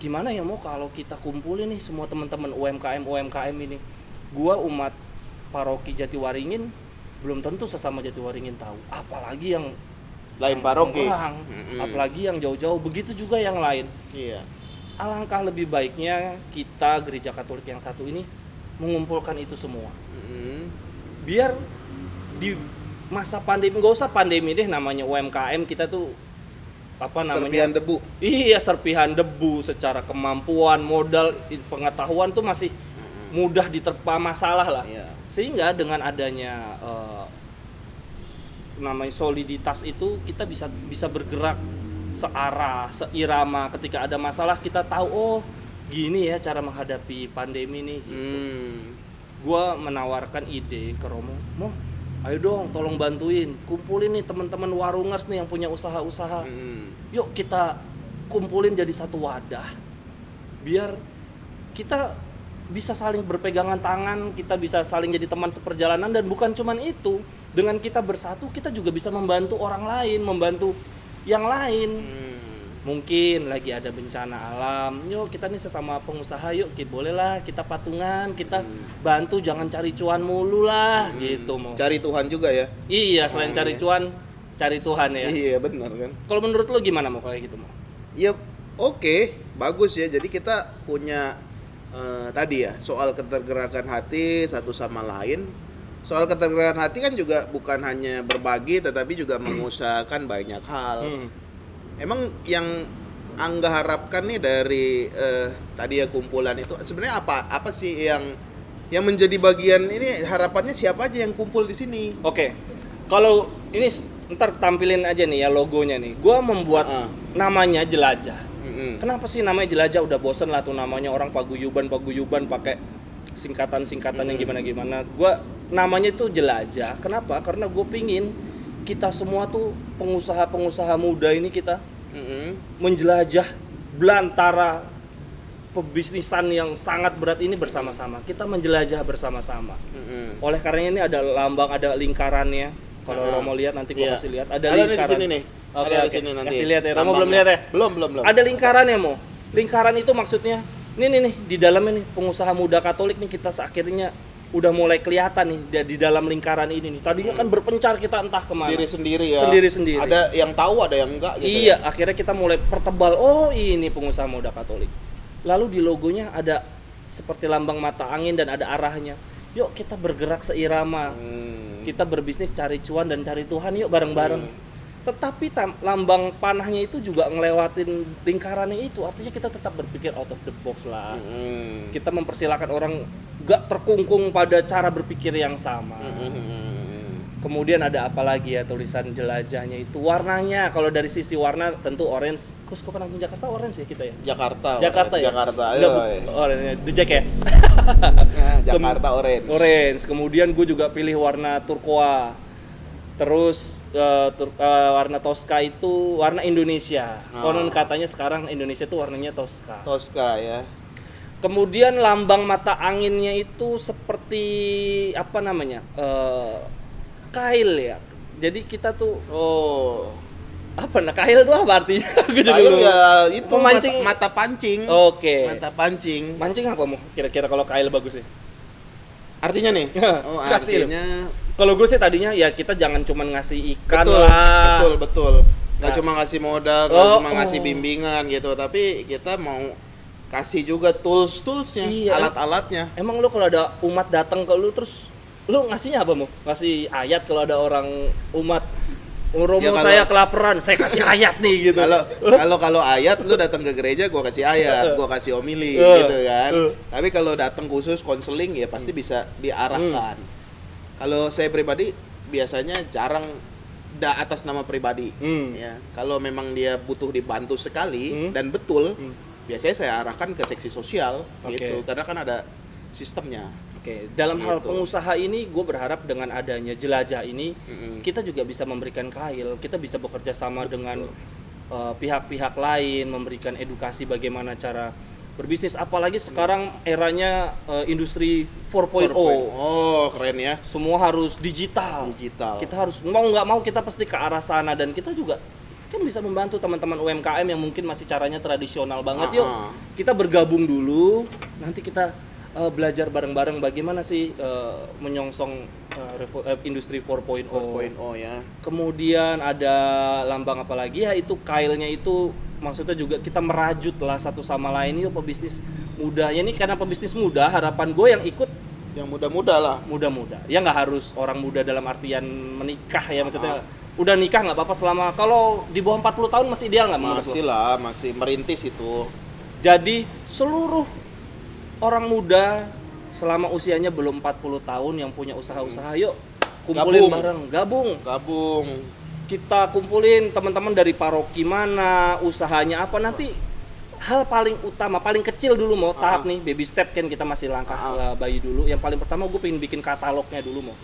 gimana ya mau kalau kita kumpulin nih semua teman-teman UMKM ini. Gua umat paroki Jatiwaringin belum tentu sesama Jatiwaringin tahu, apalagi yang Lain paroki. orang, apalagi yang jauh-jauh, begitu juga yang lain. Iya. Alangkah lebih baiknya kita Gereja Katolik yang satu ini mengumpulkan itu semua. Biar di masa pandemi, nggak usah pandemi deh, namanya UMKM kita tuh apa namanya? Serpihan debu. Iya, serpihan debu. Secara kemampuan, modal, pengetahuan tuh masih mudah diterpa masalah lah. Iya. Sehingga dengan adanya namanya soliditas itu, kita bisa bergerak searah, seirama. Ketika ada masalah kita tahu, oh gini ya cara menghadapi pandemi nih. Gitu. Gua menawarkan ide ke Romo, ayo dong tolong bantuin, kumpulin nih teman-teman warungers nih yang punya usaha-usaha. Yuk kita kumpulin jadi satu wadah. Biar kita bisa saling berpegangan tangan, kita bisa saling jadi teman seperjalanan, dan bukan cuman itu. Dengan kita bersatu kita juga bisa membantu orang lain, membantu yang lain. Mungkin lagi ada bencana alam, yuk kita nih sesama pengusaha, yuk bolehlah kita patungan, kita bantu, jangan cari cuan mulu lah, gitu mau. Cari Tuhan juga ya. Iya, selain cari cuan, cari Tuhan ya. Iya benar kan. Kalau menurut lo gimana mau kayak gitu mau? Ya oke, bagus ya. Jadi kita punya tadi ya soal ketergerakan hati satu sama lain. Soal ketergerakan hati kan juga bukan hanya berbagi, tetapi juga mengusahakan banyak hal. Emang yang Angga harapkan nih dari tadi ya kumpulan itu sebenarnya apa sih yang menjadi bagian ini, harapannya siapa aja yang kumpul di sini? Oke. Kalau ini ntar tampilin aja nih ya logonya nih. Gua membuat namanya Jelajah. Kenapa sih namanya Jelajah? Udah bosen lah tuh namanya, orang paguyuban pakai singkatan yang gimana. Gua namanya tuh Jelajah. Kenapa? Karena gue pingin kita semua tuh pengusaha muda ini kita menjelajah belantara pebisnisan yang sangat berat ini bersama-sama. Kita menjelajah bersama-sama. Oleh karenanya ini ada lambang, ada lingkarannya. Kalau lo mau lihat nanti gua kasih lihat. Ada lingkaran. Di sini nih. Oke, Ada di sini nanti. Kasih lihat ya. Romo belum lihat ya? Belum. Ada lingkarannya mau. Lingkaran itu maksudnya nih di dalamnya nih pengusaha muda Katolik nih, kita akhirnya udah mulai kelihatan nih di dalam lingkaran ini nih. Tadinya kan berpencar kita entah kemana. Sendiri-sendiri ya. Sendiri-sendiri. Ada yang tahu, ada yang enggak gitu. Iya, akhirnya kita mulai pertebal. Oh, ini pengusaha muda Katolik. Lalu di logonya ada seperti lambang mata angin dan ada arahnya. Yuk kita bergerak seirama. Kita berbisnis cari cuan dan cari Tuhan yuk bareng-bareng. Tetapi lambang panahnya itu juga ngelewatin lingkarannya itu. Artinya kita tetap berpikir out of the box lah. Kita mempersilahkan orang gak terkungkung pada cara berpikir yang sama. Kemudian ada apa lagi ya tulisan jelajahnya itu, warnanya kalau dari sisi warna tentu orange. Keuskupan Agung Jakarta orange ya kita ya. Jakarta Ya. ayo. Orange, The Jack ya. Jakarta orange. Orange. Kemudian gue juga pilih warna turquoise. Terus warna Tosca itu warna Indonesia. Konon katanya sekarang Indonesia tuh warnanya Tosca. Tosca ya. Kemudian lambang mata anginnya itu seperti apa namanya? Kail ya. Jadi kita tuh apa kail itu apa artinya? Kail ya itu memancing. mata pancing. Oke. Mata pancing. Mancing apa mau? Kira-kira kalau kail bagus ya? Artinya nih. Kasih Artinya kalau gue sih tadinya ya kita jangan cuma ngasih ikan lah. Betul. Gak cuma ngasih modal, gak cuma ngasih bimbingan gitu, tapi kita mau kasih juga toolsnya, alat-alatnya. Emang lu kalau ada umat datang ke lu terus lu ngasihnya apa mau? Ngasih ayat kalau ada orang umat Romo ya, saya kelaparan, saya kasih ayat nih gitu. Kalau ayat lu datang ke gereja gua kasih ayat, gua kasih homili gitu kan. Tapi kalau datang khusus konseling ya pasti bisa diarahkan. Kalau saya pribadi biasanya jarang atas nama pribadi ya. Kalau memang dia butuh dibantu sekali dan betul, biasanya saya arahkan ke seksi sosial gitu. Karena kan ada sistemnya. Dalam hal pengusaha ini gue berharap dengan adanya jelajah ini kita juga bisa memberikan kail, kita bisa bekerja sama dengan pihak-pihak lain, memberikan edukasi bagaimana cara berbisnis, apalagi sekarang eranya industri 4.0. Oh, keren ya. Semua harus digital. Kita harus mau nggak mau kita pasti ke arah sana, dan kita juga kan bisa membantu teman-teman UMKM yang mungkin masih caranya tradisional banget. Yuk Ah. kita bergabung dulu, nanti kita belajar bareng-bareng bagaimana sih menyongsong industri 4.0. 4.0 ya. Kemudian ada lambang apa lagi ya, itu kailnya itu maksudnya juga kita merajut lah satu sama lain. Yuk pebisnis muda, ya ini karena pebisnis muda, harapan gue yang ikut Yang muda-muda lah. muda-muda. Ya nggak harus orang muda dalam artian menikah ya, maksudnya udah nikah nggak apa-apa selama, kalau di bawah 40 tahun masih ideal nggak menurut lo? Masih lah, masih merintis itu. Jadi seluruh orang muda selama usianya belum 40 tahun yang punya usaha-usaha, yuk kumpulin Gabung. bareng, Gabung. kita kumpulin teman-teman dari paroki mana, usahanya apa, nanti hal paling utama, paling kecil dulu mau tahap nih, baby step kan, kita masih langkah bayi dulu. Yang paling pertama gue pengen bikin katalognya dulu mau.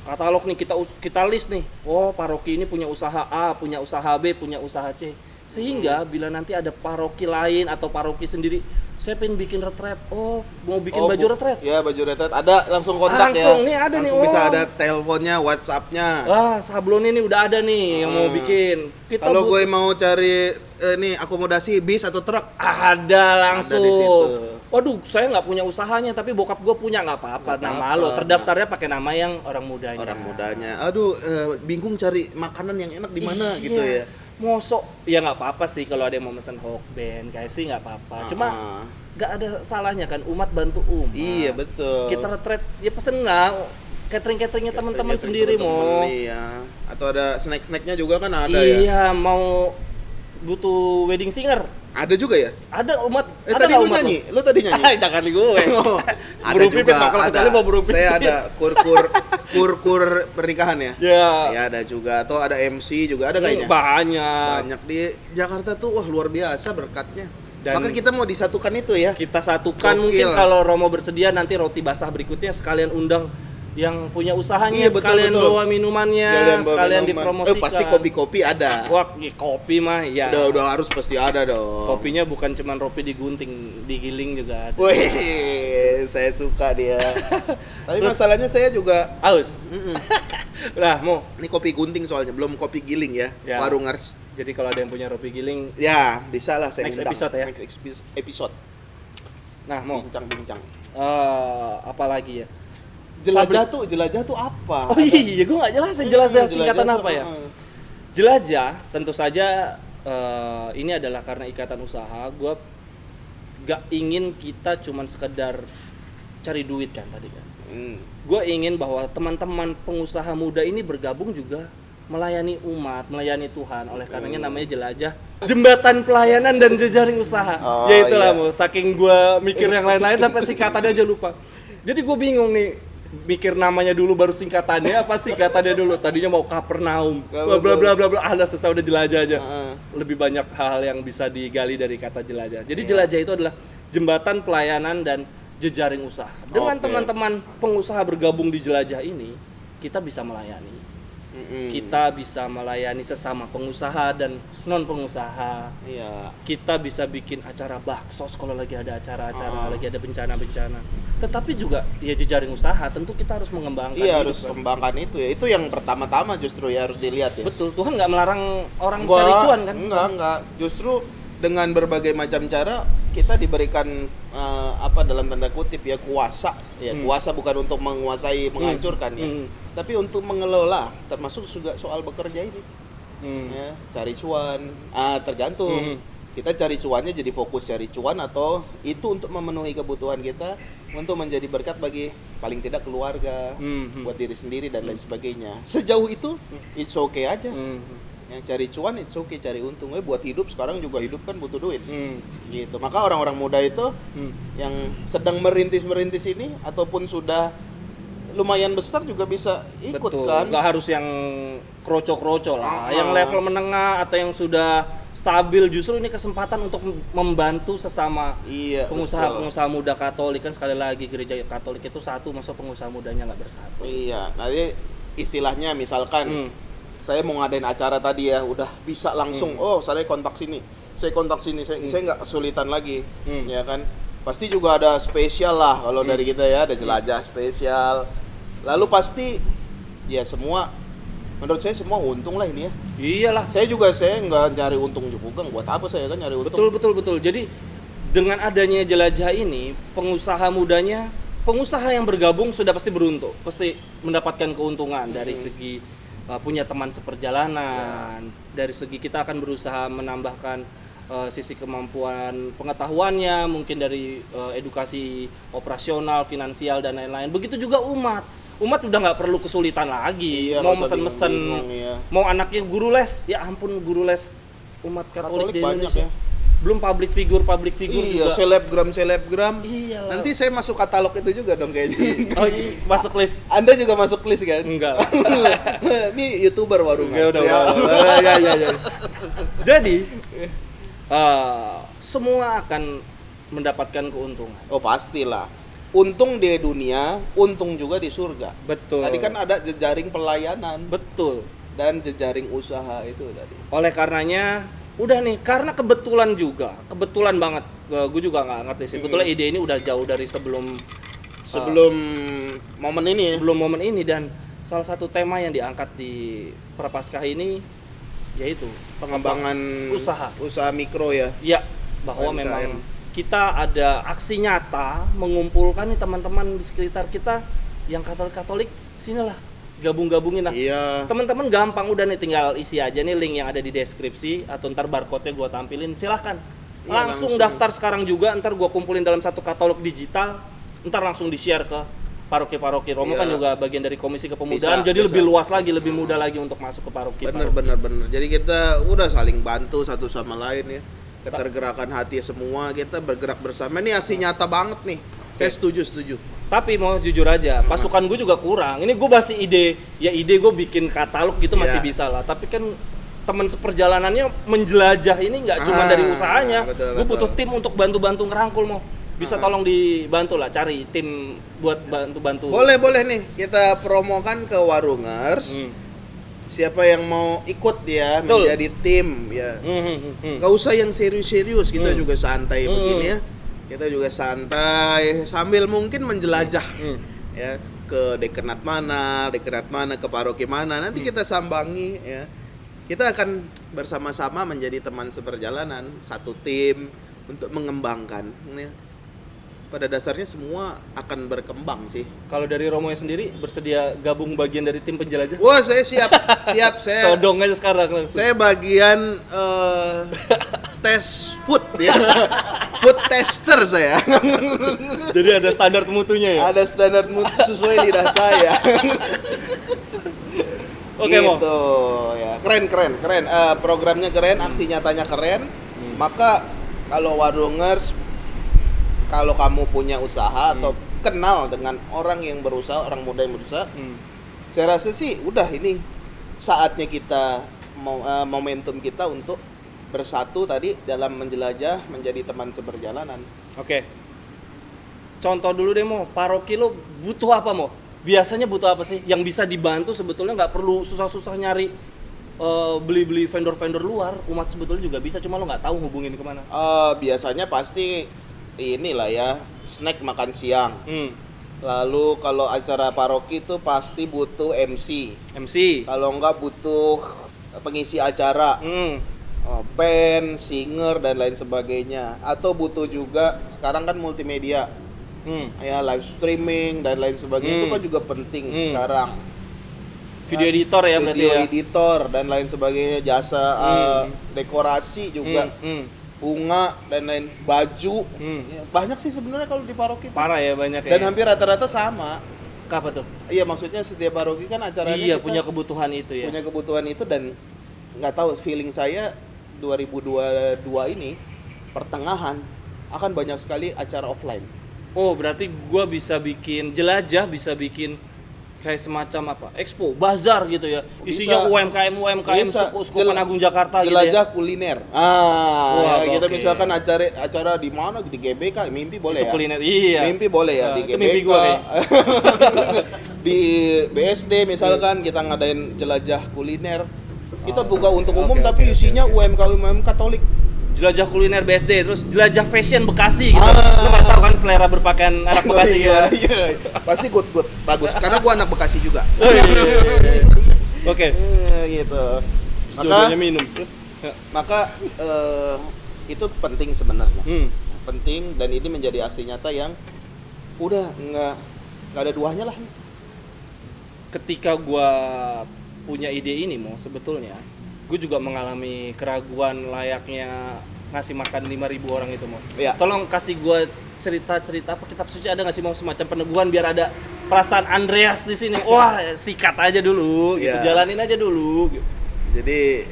Katalog nih kita list nih. Oh, paroki ini punya usaha A, punya usaha B, punya usaha C. Sehingga bila nanti ada paroki lain atau paroki sendiri, saya pengen bikin retret. Oh, mau bikin baju retret. Ya, baju retret. Ada langsung kontak Langsung, ya. nih ada nih, langsung bisa oh. ada teleponnya, WhatsApp-nya. Wah, sablon ini udah ada nih yang mau bikin. Kita Kalau but- gue mau cari nih akomodasi bis atau truk, ada langsung. Ada di situ. Waduh, saya nggak punya usahanya, tapi bokap gue punya, nggak apa-apa. Nggak Nama apa-apa. lo, terdaftarnya pakai nama yang orang mudanya. orang mudanya. Aduh, bingung cari makanan yang enak di mana Iya. gitu ya. Mosok, ya nggak apa-apa sih kalau ada yang mau mesen Hokben, KFC nggak apa-apa. Cuma nggak ada salahnya kan, umat bantu umat. Iya, betul. Kita retret, ya pesen lah. Catering-cateringnya teman-teman sendiri mau. Iya. Atau ada snack-snacknya juga kan ada ya. Iya, mau butuh wedding singer. Ada juga ya? Ada umat. ada Tadi nggak lu umat nyanyi, lu tadi nyanyi. Jangan kali gue. Ada Burung juga, pipit, Pak. Kalau ada. kali mau burung Saya pipit. ada kur pernikahan ya. Ya. Ya ada juga, atau ada MC juga ada kayaknya. Banyak. Banyak di Jakarta tuh, wah luar biasa berkatnya. Dan- Maka kita mau disatukan itu ya. Kita satukan, Gokil. mungkin kalau Romo bersedia nanti roti basah berikutnya sekalian undang yang punya usahanya, Iya, betul, sekalian betul. bawa minumannya, Sekalian bawa sekalian minuman. dipromosikan. Pasti kopi-kopi ada. Wah, kopi mah ya. Udah harus pasti ada dong. Kopinya bukan cuma kopi digunting, digiling juga ada. Wih, saya suka dia. Tapi Terus- masalahnya saya juga Aus. Nah, mau. ini kopi gunting soalnya, belum kopi giling ya. Ya. Warungers. Jadi kalau ada yang punya kopi giling, Ya, bisa lah saya Next undang. episode ya. Next episode. nah mau. Bincang-bincang. Apa lagi ya? Jelajah tuh apa? Oh iya, gue nggak jelasin jelasnya singkatan Jelajah apa tuh, ya. Jelajah tentu saja ini adalah karena ikatan usaha. Gue gak ingin kita cuman sekedar cari duit kan tadi kan. Gue ingin bahwa teman-teman pengusaha muda ini bergabung juga melayani umat, melayani Tuhan. Oleh karenanya namanya Jelajah, jembatan pelayanan dan jejaring usaha. Oh, Ya itulah iya. mau. Saking gue mikir yang lain-lain sampai singkatannya aja lupa. Jadi gue bingung nih. Mikir namanya dulu baru singkatannya apa singkatannya dulu. Tadinya mau Kapernaum. Bla bla bla bla bla. Susah udah jelajah aja. Lebih banyak hal yang bisa digali dari kata jelajah. Jadi jelajah itu adalah jembatan pelayanan dan jejaring usaha. Dengan Oke. teman-teman pengusaha bergabung di jelajah ini, kita bisa melayani. Kita bisa melayani sesama pengusaha dan non pengusaha. Iya. Kita bisa bikin acara baksos kalau lagi ada acara-acara, lagi ada bencana-bencana. Tetapi juga ya jejaring usaha, tentu kita harus mengembangkan. Iya, hidup, harus kan. kembangkan itu ya. Itu yang pertama-tama justru ya harus dilihat ya. Betul, Tuhan nggak melarang orang Enggak, cari cuan kan? Enggak. Justru dengan berbagai macam cara kita diberikan dalam tanda kutip ya kuasa. Ya, kuasa bukan untuk menguasai, menghancurkan ya. Tapi untuk mengelola, termasuk juga soal bekerja ini. Ya, cari cuan. Tergantung. Kita cari cuannya jadi fokus cari cuan atau itu untuk memenuhi kebutuhan kita untuk menjadi berkat bagi paling tidak keluarga, buat diri sendiri dan lain sebagainya. Sejauh itu it's okay aja. Yang cari cuan it's okay, cari untung. Buat hidup sekarang juga hidup kan butuh duit. Gitu. Maka orang-orang muda itu yang sedang merintis ini ataupun sudah lumayan besar juga bisa ikut. Betul, kan. nggak harus yang kroco-kroco lah. Yang level menengah atau yang sudah stabil, justru ini kesempatan untuk membantu sesama Iya, pengusaha-pengusaha muda Katolik. Kan sekali lagi gereja Katolik itu satu, masa pengusaha mudanya nggak bersatu. Iya, nanti istilahnya misalkan saya mau ngadain acara tadi ya, udah bisa langsung, oh saya kontak sini, saya nggak kesulitan lagi, ya kan? Pasti juga ada spesial lah kalau dari kita ya, ada jelajah spesial. Lalu pasti ya semua menurut saya semua untung lah ini ya. Iyalah. Saya nggak nyari untung juga, buat apa saya kan nyari untung. Betul. Jadi dengan adanya jelajah ini, pengusaha yang bergabung sudah pasti beruntung, pasti mendapatkan keuntungan dari segi punya teman seperjalanan, dari segi kita akan berusaha menambahkan sisi kemampuan pengetahuannya, mungkin dari edukasi operasional, finansial dan lain-lain. Begitu juga umat udah nggak perlu kesulitan lagi. Iya, mau nggak usah mesen-mesen, bingung, iya. mau anaknya guru les, ya ampun guru les umat Katolik di banyak Indonesia. ya. Belum public figure Iya, juga. selebgram. Iyalah. Nanti saya masuk katalog itu juga dong kayaknya. Oh iya, masuk list. Anda juga masuk list kan? Enggak. Ini YouTuber warung Ya udah. Ya. Jadi semua akan mendapatkan keuntungan. Oh, pastilah. Untung di dunia, untung juga di surga. Betul. Tadi kan ada jejaring pelayanan Betul. dan jejaring usaha itu tadi. Oleh karenanya, udah nih, karena kebetulan banget, gue juga nggak ngerti sih. Sebetulnya ide ini udah jauh dari sebelum momen ini ya. belum momen ini, dan salah satu tema yang diangkat di Prapaskah ini yaitu Pengembangan usaha mikro ya. ya, bahwa UMKM. memang kita ada aksi nyata mengumpulkan nih teman-teman di sekitar kita yang Katolik, sinilah gabungin lah. Iya. Teman-teman gampang, udah nih tinggal isi aja nih link yang ada di deskripsi atau ntar barcode-nya gua tampilin, silahkan. Iya, langsung daftar sekarang juga, ntar gua kumpulin dalam satu katalog digital, ntar langsung di-share ke paroki-paroki. Romo Iya. kan juga bagian dari Komisi Kepemudaan, Bisa, jadi bisa. lebih luas lagi, lebih mudah lagi untuk masuk ke paroki. Bener. Jadi kita udah saling bantu satu sama lain ya. Ketergerakan hati semua, kita bergerak bersama. Ini aksi nyata banget nih. Saya setuju. Tapi mau jujur aja, pasukan gue juga kurang. Ini gue masih ide gue bikin katalog gitu masih Iya. bisa lah. Tapi kan teman seperjalanannya menjelajah ini nggak cuma dari usahanya. Gue butuh tim untuk bantu-bantu ngerangkul, mau bisa tolong dibantu lah, cari tim buat bantu-bantu. Boleh nih kita promokan ke Warungers. Siapa yang mau ikut ya Betul. menjadi tim ya. Gak usah yang serius-serius, kita juga santai begini ya. Kita juga santai sambil mungkin menjelajah ya ke dekenat mana, ke paroki mana. Nanti kita sambangi ya. Kita akan bersama-sama menjadi teman seperjalanan, satu tim untuk mengembangkan ya. Pada dasarnya semua akan berkembang sih. Kalau dari Romo sendiri bersedia gabung bagian dari tim penjelajah? Wah, saya siap saya. Todong aja sekarang langsung. Saya bagian tes food ya. Food tester saya. Jadi ada standar mutunya ya? Ada standar mutu sesuai lidah saya. Oke, gitu, Mo. ya. Keren. Programnya keren, aksi nyatanya keren. Maka kalau Warungers, kalau kamu punya usaha atau kenal dengan orang yang berusaha, orang muda yang berusaha, saya rasa sih udah ini saatnya kita momentum kita untuk bersatu tadi dalam menjelajah menjadi teman seperjalanan. Oke. Contoh dulu deh, Mo. Paroki lo butuh apa, Mo? Biasanya butuh apa sih yang bisa dibantu? Sebetulnya nggak perlu susah-susah nyari beli-beli vendor-vendor luar. Umat sebetulnya juga bisa, cuma lo nggak tahu hubungin kemana. Biasanya pasti inilah ya, snack makan siang. Lalu kalau acara paroki itu pasti butuh MC. Kalau enggak butuh pengisi acara, band, singer dan lain sebagainya. Atau butuh juga sekarang kan multimedia, ya live streaming dan lain sebagainya. Itu kan juga penting sekarang. Video editor ya berarti ya. Video editor dan lain sebagainya, jasa dekorasi juga. Bunga dan lain, baju. Ya, banyak sih sebenarnya kalau di paroki itu. Parah ya, banyak ya. Dan hampir rata-rata sama. Apa tuh? Iya, maksudnya setiap paroki kan acaranya Iya, kita punya kebutuhan itu ya. punya kebutuhan itu, dan nggak tahu, feeling saya 2022 ini pertengahan akan banyak sekali acara offline. Oh, berarti gua bisa bikin jelajah, bisa bikin kayak semacam apa? Expo, bazar gitu ya. Isinya Bisa. UMKM Uskupan Agung Jakarta gitu jelajah ya. kuliner. Wah, Ya, kita oke. misalkan acara di mana, di GBK, mimpi boleh Itu ya. kuliner. Iya. Mimpi boleh ya di Itu mimpi GBK. gua kayak. Di BSD misalkan kita ngadain jelajah kuliner. Kita buka untuk umum, Oke, tapi isinya UMKM Katolik. Jelajah kuliner BSD, terus jelajah fashion Bekasi gitu. Lu nggak tahu kan selera berpakaian anak Bekasi Iya, gitu. iya. Pasti good. Bagus. Karena gua anak Bekasi juga. Oh, iya. Oke. Gitu. Jodohnya minum. Terus Maka itu penting sebenarnya. hmm. Penting, dan ini menjadi aksi nyata yang udah nggak ada duanya lah. Ketika gua punya ide ini mau sebetulnya gue juga mengalami keraguan layaknya ngasih makan 5.000 orang itu mau. Iya. Tolong kasih gua cerita-cerita apa kitab suci ada nggak sih mau semacam peneguhan biar ada perasaan Andreas di sini. Wah, sikat aja dulu gitu, Iya. jalanin aja dulu gitu. Jadi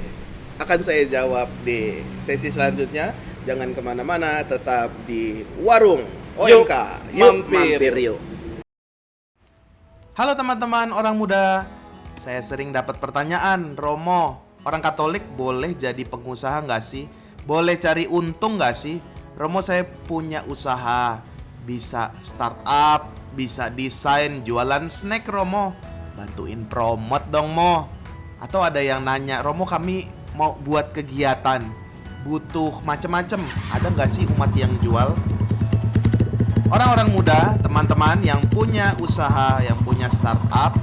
akan saya jawab di sesi selanjutnya. Jangan kemana-mana, tetap di Warung OMK. Yuk mampir yuk. Halo teman-teman orang muda. Saya sering dapat pertanyaan, Romo, orang Katolik boleh jadi pengusaha nggak sih? Boleh cari untung nggak sih? Romo, saya punya usaha, bisa startup, bisa desain, jualan snack Romo. Bantuin promote dong Mo. Atau ada yang nanya, Romo kami mau buat kegiatan, butuh macem-macem, ada nggak sih umat yang jual? Orang-orang muda, teman-teman yang punya usaha, yang punya startup,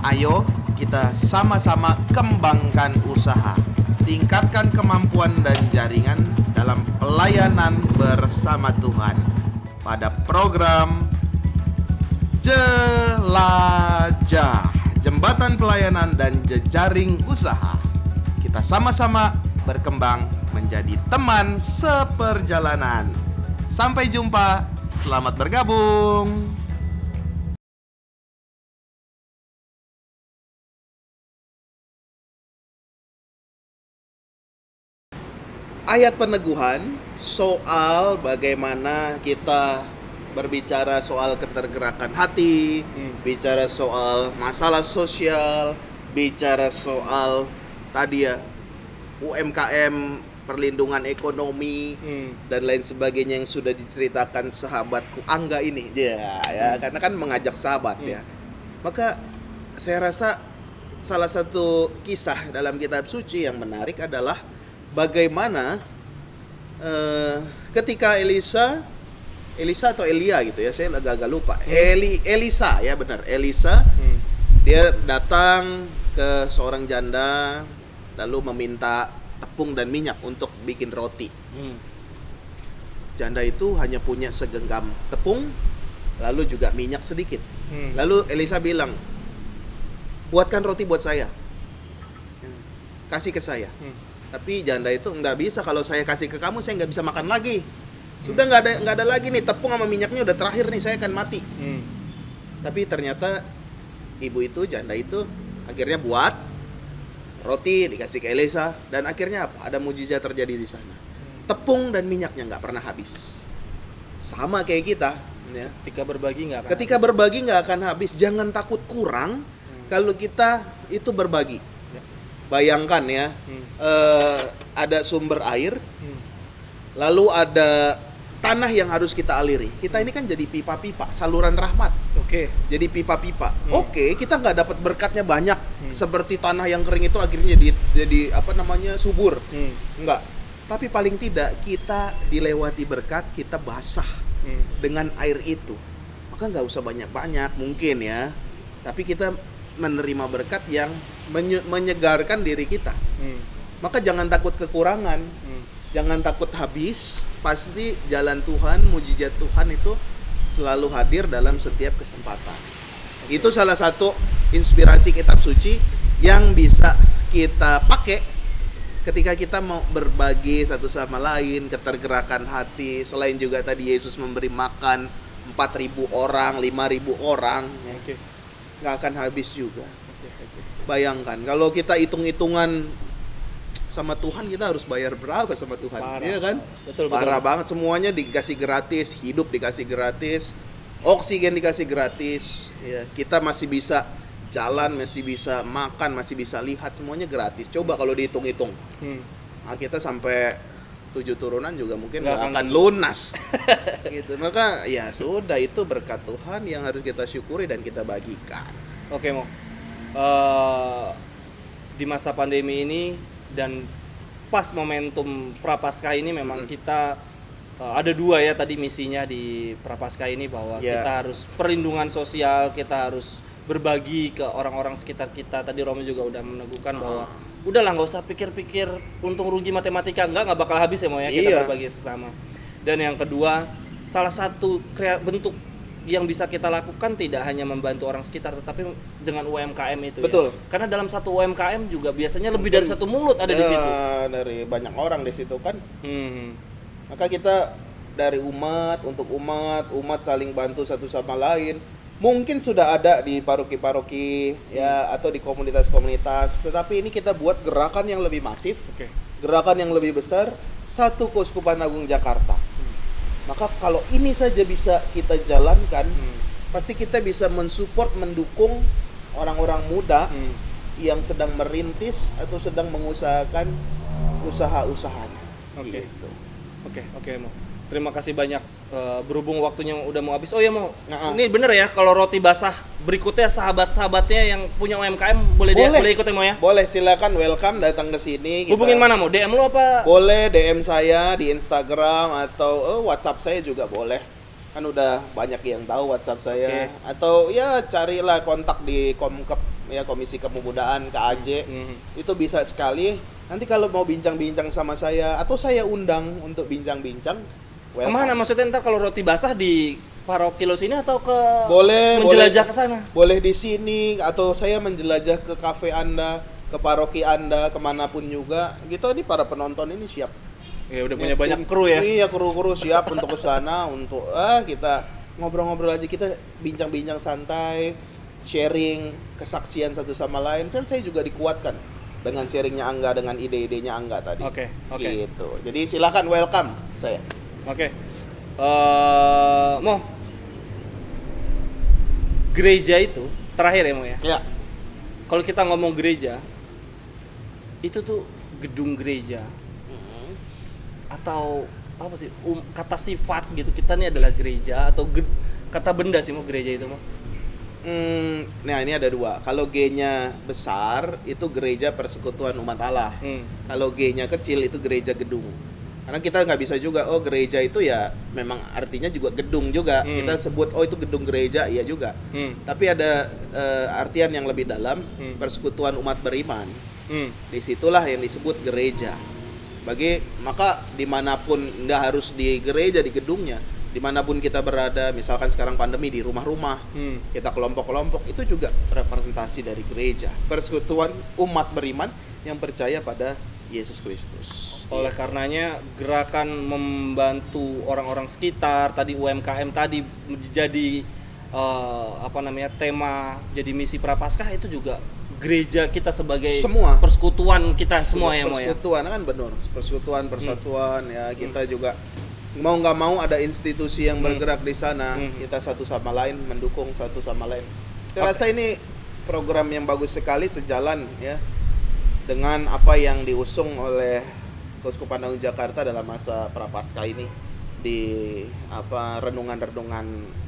ayo kita sama-sama kembangkan usaha, tingkatkan kemampuan dan jaringan dalam pelayanan bersama Tuhan pada program Jelajah, Jembatan Pelayanan dan Jejaring Usaha. Kita sama-sama berkembang menjadi teman seperjalanan. Sampai jumpa, selamat bergabung. Ayat peneguhan soal bagaimana kita berbicara soal ketergerakan hati, bicara soal masalah sosial, bicara soal tadi ya UMKM, perlindungan ekonomi dan lain sebagainya yang sudah diceritakan sahabatku Angga ini. Ya, karena kan mengajak sahabat ya. Maka saya rasa salah satu kisah dalam kitab suci yang menarik adalah bagaimana ketika Elisa atau Elia gitu ya, saya agak lupa. Elisa ya benar, Elisa. Dia datang ke seorang janda lalu meminta tepung dan minyak untuk bikin roti. Janda itu hanya punya segenggam tepung lalu juga minyak sedikit. Lalu Elisa bilang, buatkan roti buat saya, kasih ke saya. Tapi janda itu nggak bisa, kalau saya kasih ke kamu saya nggak bisa makan lagi. Sudah nggak ada lagi nih, tepung sama minyaknya udah terakhir nih, saya akan mati. Tapi ternyata ibu itu, janda itu akhirnya buat roti, dikasih ke Elisa, dan akhirnya apa? Ada mujizat terjadi di sana. Tepung dan minyaknya nggak pernah habis. Sama kayak kita, ya. Ketika berbagi nggak akan habis. Jangan takut kurang kalau kita itu berbagi. Bayangkan ya, ada sumber air, lalu ada tanah yang harus kita aliri. Kita ini kan jadi pipa-pipa, saluran rahmat. Oke. Jadi pipa-pipa. Oke, kita nggak dapat berkatnya banyak, seperti tanah yang kering itu akhirnya jadi subur. Enggak. Tapi paling tidak kita dilewati berkat, kita basah dengan air itu. Maka nggak usah banyak-banyak mungkin ya, tapi kita menerima berkat yang menyegarkan diri kita. Maka jangan takut kekurangan, jangan takut habis. Pasti jalan Tuhan, mujizat Tuhan itu selalu hadir dalam setiap kesempatan. Itu salah satu inspirasi kitab suci yang bisa kita pakai ketika kita mau berbagi satu sama lain, ketergerakan hati. Selain juga tadi Yesus memberi makan 4.000 orang, 5.000 orang, ya. Nggak akan habis juga. Bayangkan kalau kita hitung-hitungan sama Tuhan, kita harus bayar berapa sama Tuhan? Iya kan? Betul. Parah banget, semuanya dikasih gratis, hidup dikasih gratis, oksigen dikasih gratis, ya. Kita masih bisa jalan, masih bisa makan, masih bisa lihat, semuanya gratis. Coba kalau dihitung-hitung, nah, kita sampai 7 turunan juga mungkin nggak akan lunas. Gitu. Maka ya sudah, itu berkat Tuhan yang harus kita syukuri dan kita bagikan. Oke Mo, di masa pandemi ini dan pas momentum Prapaskah ini memang kita ada dua ya tadi misinya di Prapaskah ini, bahwa kita harus perlindungan sosial, kita harus berbagi ke orang-orang sekitar kita. Tadi Romo juga udah meneguhkan bahwa udahlah nggak usah pikir-pikir untung rugi matematika, nggak bakal habis ya mau ya kita Iya. berbagi sesama. Dan yang kedua, salah satu bentuk yang bisa kita lakukan tidak hanya membantu orang sekitar, tetapi dengan UMKM itu. Betul. Ya. Karena dalam satu UMKM juga biasanya lebih dari satu mulut ada di situ. Dari banyak orang di situ kan. Hmm. Maka kita dari umat untuk umat saling bantu satu sama lain. Mungkin sudah ada di paroki-paroki ya atau di komunitas-komunitas, tetapi ini kita buat gerakan yang lebih masif, Oke. gerakan yang lebih besar, satu Keuskupan Agung Jakarta. Maka kalau ini saja bisa kita jalankan, pasti kita bisa mensupport, mendukung orang-orang muda yang sedang merintis atau sedang mengusahakan usaha-usahanya. Oke. Gitu. Oke, Mo. Terima kasih banyak. Berhubung waktunya udah mau habis. Oh ya, Mo. Nah, Ini bener ya kalau roti basah berikutnya sahabat-sahabatnya yang punya UMKM boleh ikut ya, Mo ya? Boleh, silakan welcome datang ke sini. Hubungin mana, Mo? DM lu apa? Boleh DM saya di Instagram atau WhatsApp saya juga boleh. Kan udah banyak yang tahu WhatsApp saya. Oke. Atau ya carilah kontak di Komkep ya, Komisi Kepemudaan KAJ. Itu bisa sekali. Nanti kalau mau bincang-bincang sama saya atau saya undang untuk bincang-bincang, welcome. Kemana maksudnya ntar kalau roti basah di paroki lo sini atau ke Boleh, menjelajah boleh. ke sana? Boleh di sini atau saya menjelajah ke kafe Anda, ke paroki Anda, kemanapun juga. Gitu, ini para penonton ini siap. Ya udah punya banyak kru ya. Iya, kru-kru siap untuk ke sana untuk kita ngobrol-ngobrol aja, kita bincang-bincang santai, sharing kesaksian satu sama lain. Kan saya juga dikuatkan dengan sharingnya Angga, dengan ide-idenya Angga tadi. Oke. Gitu. Jadi silakan welcome saya. Oke. Mo, gereja itu terakhir ya, Mo ya. Ya. Kalau kita ngomong gereja, itu tuh gedung gereja atau apa sih? Kata sifat gitu. Kita nih adalah gereja atau kata benda sih, Mo, gereja itu, Mo. Nah ini ada dua. Kalau G-nya besar itu gereja persekutuan umat Allah. Kalau G-nya kecil itu gereja gedung. Karena kita nggak bisa juga gereja itu ya memang artinya juga gedung juga. Kita sebut itu gedung gereja, iya juga. Tapi ada artian yang lebih dalam, persekutuan umat beriman. Disitulah yang disebut gereja. Maka dimanapun nggak harus di gereja, di gedungnya, dimanapun kita berada, misalkan sekarang pandemi di rumah-rumah, kita kelompok-kelompok, itu juga representasi dari gereja, persekutuan umat beriman yang percaya pada Yesus Kristus. Oleh karenanya gerakan membantu orang-orang sekitar, tadi UMKM tadi jadi tema, jadi misi Prapaskah itu juga gereja kita sebagai Semua. persekutuan kita semua ya, Mo ya. Persekutuan kan benar, persekutuan, persatuan ya, kita juga mau nggak mau ada institusi yang bergerak di sana, kita satu sama lain mendukung satu sama lain. Saya rasa ini program yang bagus sekali, sejalan ya dengan apa yang diusung oleh Keuskupan Agung Jakarta dalam masa Prapaskah ini, di renungan-renungan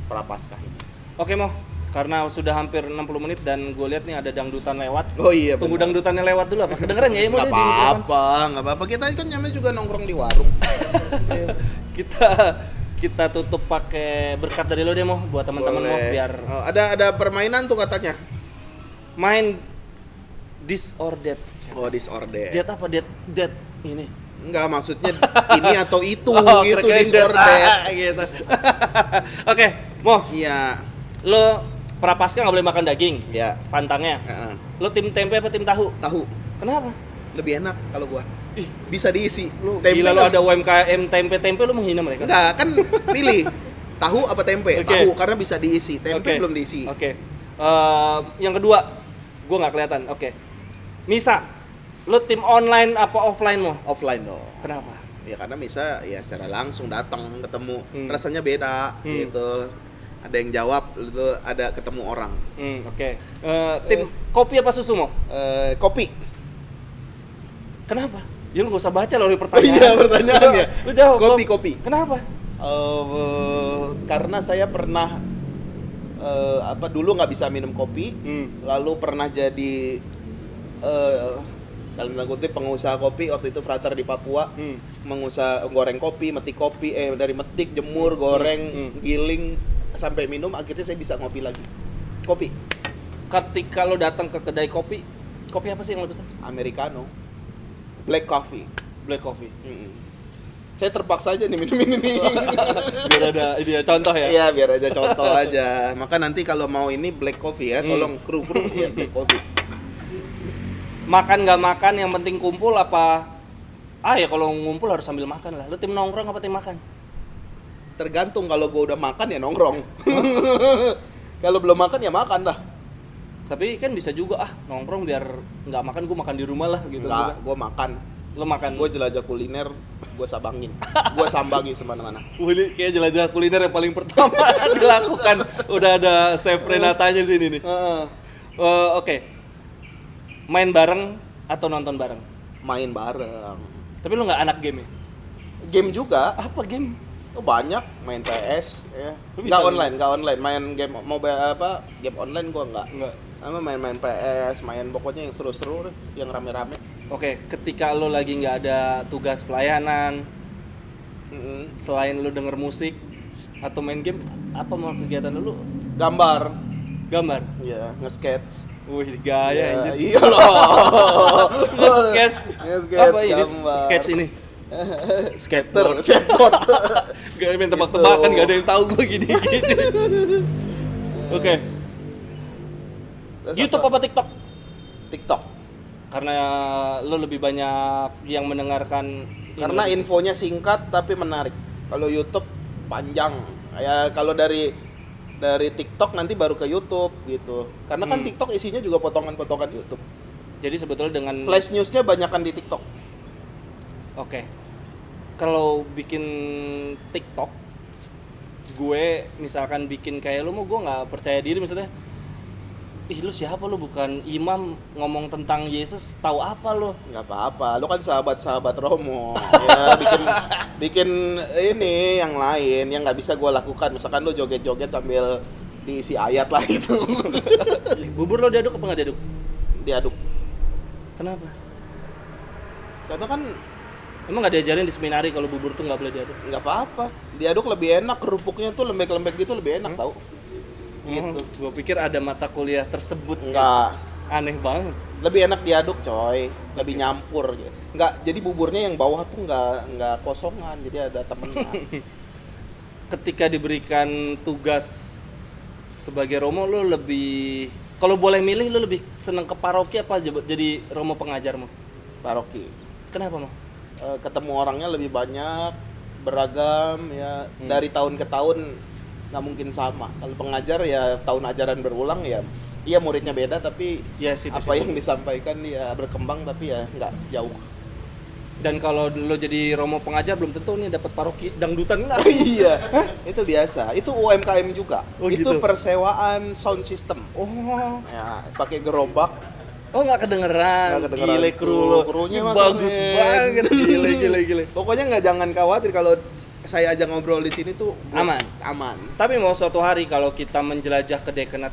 Prapaskah ini. Oke, Mo, karena sudah hampir 60 menit dan gue lihat nih ada dangdutan lewat. Oh iya, Tunggu benar. dangdutannya lewat dulu apa? Kedengeran ya, Mo? Nggak apa-apa. Kita kan namanya juga nongkrong di warung. Kita tutup pakai berkat dari lo deh, Mo, buat teman-teman Mo, Boleh. biar Ada permainan tuh katanya. main this or that. Oh, disorder. That apa? That ini. Enggak, maksudnya ini atau itu Oh, gitu, kirain disorder gitu. Oke, Mo, Iya. lo Prapaskah nggak boleh makan daging, Ya. pantangnya. Heeh. Lo tim tempe apa tim tahu? Tahu Kenapa? lebih enak kalau gua. Bisa diisi. Lo Tempe gila, lo kan- ada UMKM tempe-tempe, lo menghina mereka. Enggak, kan pilih tahu apa tempe. Oke. Tahu karena bisa diisi, tempe Oke. belum diisi. Oke. Yang kedua, gua nggak kelihatan. Oke. Misa, lo tim online apa offline, Mo? Offline dong. Kenapa? Ya karena bisa ya secara langsung datang ketemu, rasanya beda gitu. Ada yang jawab, itu ada ketemu orang. Oke. Tim kopi apa susu, Mo? Kopi. Kenapa? Ya lu gak usah baca loh pertanyaan. Iya, pertanyaannya. Lu jawab. Kopi. Kenapa? Karena saya pernah dulu nggak bisa minum kopi, lalu pernah jadi dalam tanda kutip pengusaha kopi waktu itu frater di Papua, goreng kopi, metik kopi, dari metik, jemur, goreng, giling sampai minum, akhirnya saya bisa ngopi lagi. Kopi. ketika lo datang ke kedai kopi apa sih yang lo pesan? Americano, black coffee. Black coffee. Saya terpaksa aja nih minum ini nih. Biar ada ini ya, contoh ya. Iya, biar aja contoh aja. Maka nanti kalau mau ini black coffee ya, tolong kru ya black coffee. Makan nggak makan yang penting kumpul apa? Ya kalau ngumpul harus sambil makan lah. Lo tim nongkrong apa tim makan? Tergantung, kalau gue udah makan ya nongkrong. Kalau belum makan ya makan lah. Tapi kan bisa juga nongkrong biar nggak makan, gue makan di rumah lah gitu. Enggak, gue makan. Lo makan? Gue jelajah kuliner, gue sabangin. Gue sambagi semana-mana. Ini kayak jelajah kuliner yang paling pertama dilakukan. Udah ada chef Renatanya di sini nih. Oke. Main bareng atau nonton bareng? Main bareng. Tapi lo nggak anak game ya? Game juga. Apa game? Oh, banyak, main PS ya. Lu bisa Nggak online. Main game mobile game online gue nggak. Enggak. Sama main PS, main pokoknya yang seru-seru deh, yang rame-rame. Oke, ketika lo lagi nggak ada tugas pelayanan, selain lo denger musik atau main game, apa mau kegiatan lo? Gambar. Gambar? Iya, nge-sketch. Wih, gaya anjir. Iya loh. Nge-sketch? Nge-sketch, Apa ini gambar. sketch ini? Skateboard. Skateboard. Gak main tebak-tebakan, gak ada yang tahu gue gini-gini. Oke. YouTube apa TikTok? TikTok. Karena lo lebih banyak yang mendengarkan. Karena infonya singkat tapi menarik. Kalau YouTube panjang. Ya kalau dari TikTok nanti baru ke YouTube gitu. Karena kan TikTok isinya juga potongan-potongan YouTube. Jadi sebetulnya dengan Flash newsnya banyakan di TikTok. Oke. Kalau bikin TikTok, gue misalkan bikin kayak lu, gue nggak percaya diri maksudnya. Ih, lu siapa, lu bukan imam, ngomong tentang Yesus, tahu apa lu? Nggak apa-apa, lu kan sahabat-sahabat Romo. Ya bikin ini yang lain yang nggak bisa gue lakukan. Misalkan lu joget-joget sambil diisi ayat lah itu. Bubur lo diaduk apa nggak diaduk? Diaduk. Kenapa? Karena kan Emang nggak diajarin di seminari kalau bubur tuh nggak boleh diaduk? nggak apa-apa. Diaduk lebih enak, kerupuknya tuh lembek-lembek gitu lebih enak tau. Gitu. Gue pikir ada mata kuliah tersebut. Enggak. Aneh banget. Lebih enak diaduk coy, lebih nyampur. Nggak, jadi buburnya yang bawah tuh nggak kosongan, jadi ada temennya. Ketika diberikan tugas sebagai Romo, lo lebih, kalau boleh milih, lo lebih seneng ke paroki apa jadi Romo pengajar mo? Paroki. Kenapa mo? Ketemu orangnya lebih banyak, beragam ya. Dari tahun ke tahun nggak mungkin sama. Kalau pengajar ya tahun ajaran berulang ya. Iya muridnya beda tapi Yes, itu apa yang disampaikan dia berkembang tapi ya nggak sejauh. Dan kalau lo jadi Romo pengajar belum tentu nih dapat paroki dangdutan nggak? Iya, itu biasa. Itu UMKM juga. Oh, itu gitu? persewaan sound system. Oh, Ya, pakai gerobak. nggak kedengeran. Nggak kedengeran. Gile kru lo. Krunya mah bagus keren. banget. Gile. Pokoknya jangan khawatir kalau saya ajak ngobrol di sini tuh aman. Tapi mau suatu hari kalau kita menjelajah ke dekenat,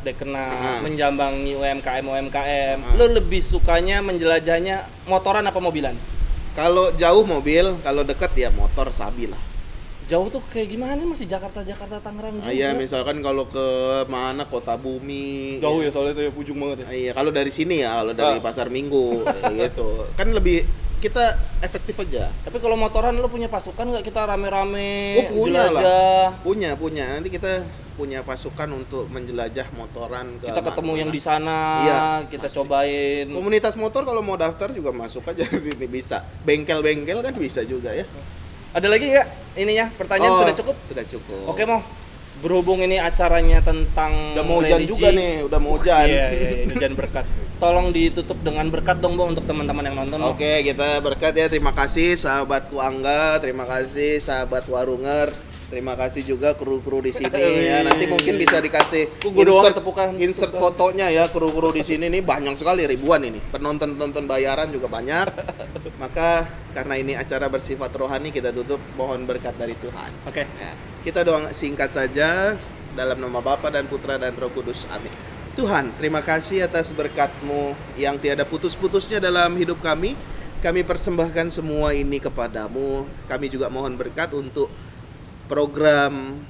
menjambangi UMKM, lo lebih sukanya menjelajahnya motoran apa mobilan? Kalau jauh mobil, kalau dekat ya motor sabi lah. Jauh tuh kayak gimana? Masih Jakarta Tangerang juga. Iya, misalkan kalau ke mana Kota Bumi. Jauh ya soalnya itu ya ujung banget ya. Iya, kalau dari sini ya, kalau dari Pasar Minggu gitu. Kan lebih kita efektif aja. Tapi kalau motoran lo punya pasukan nggak, kita rame-rame Punya lah. jelajah? Punya. Nanti kita punya pasukan untuk menjelajah motoran ke Kita ketemu mana-mana. yang di sana, Iya, kita pasti. Komunitas Komunitas motor kalau mau daftar juga masuk aja ke sini bisa. Bengkel-bengkel kan bisa juga ya. Ada lagi nggak ininya? Pertanyaan sudah cukup? Sudah cukup. Oke mau. Berhubung ini acaranya tentang Udah mau hujan religi. juga nih, udah mau hujan. Iya, ini hujan berkat. Tolong ditutup dengan berkat dong, Bang, untuk teman-teman yang nonton. Bang. Oke, kita berkat ya. Terima kasih sahabatku Angga, terima kasih sahabat Warunger. Terima kasih juga kru-kru di sini ya. Nanti mungkin bisa dikasih Gua doang tepukan. insert fotonya ya, kru-kru di sini nih banyak sekali, ribuan ini. Penonton bayaran juga banyak. Maka karena ini acara bersifat rohani, kita tutup mohon berkat dari Tuhan. Oke. Ya, kita doa singkat saja dalam nama Bapa dan Putra dan Roh Kudus. Amin. Tuhan, terima kasih atas berkat-Mu yang tiada putus-putusnya dalam hidup kami. Kami persembahkan semua ini kepadamu. Kami juga mohon berkat untuk program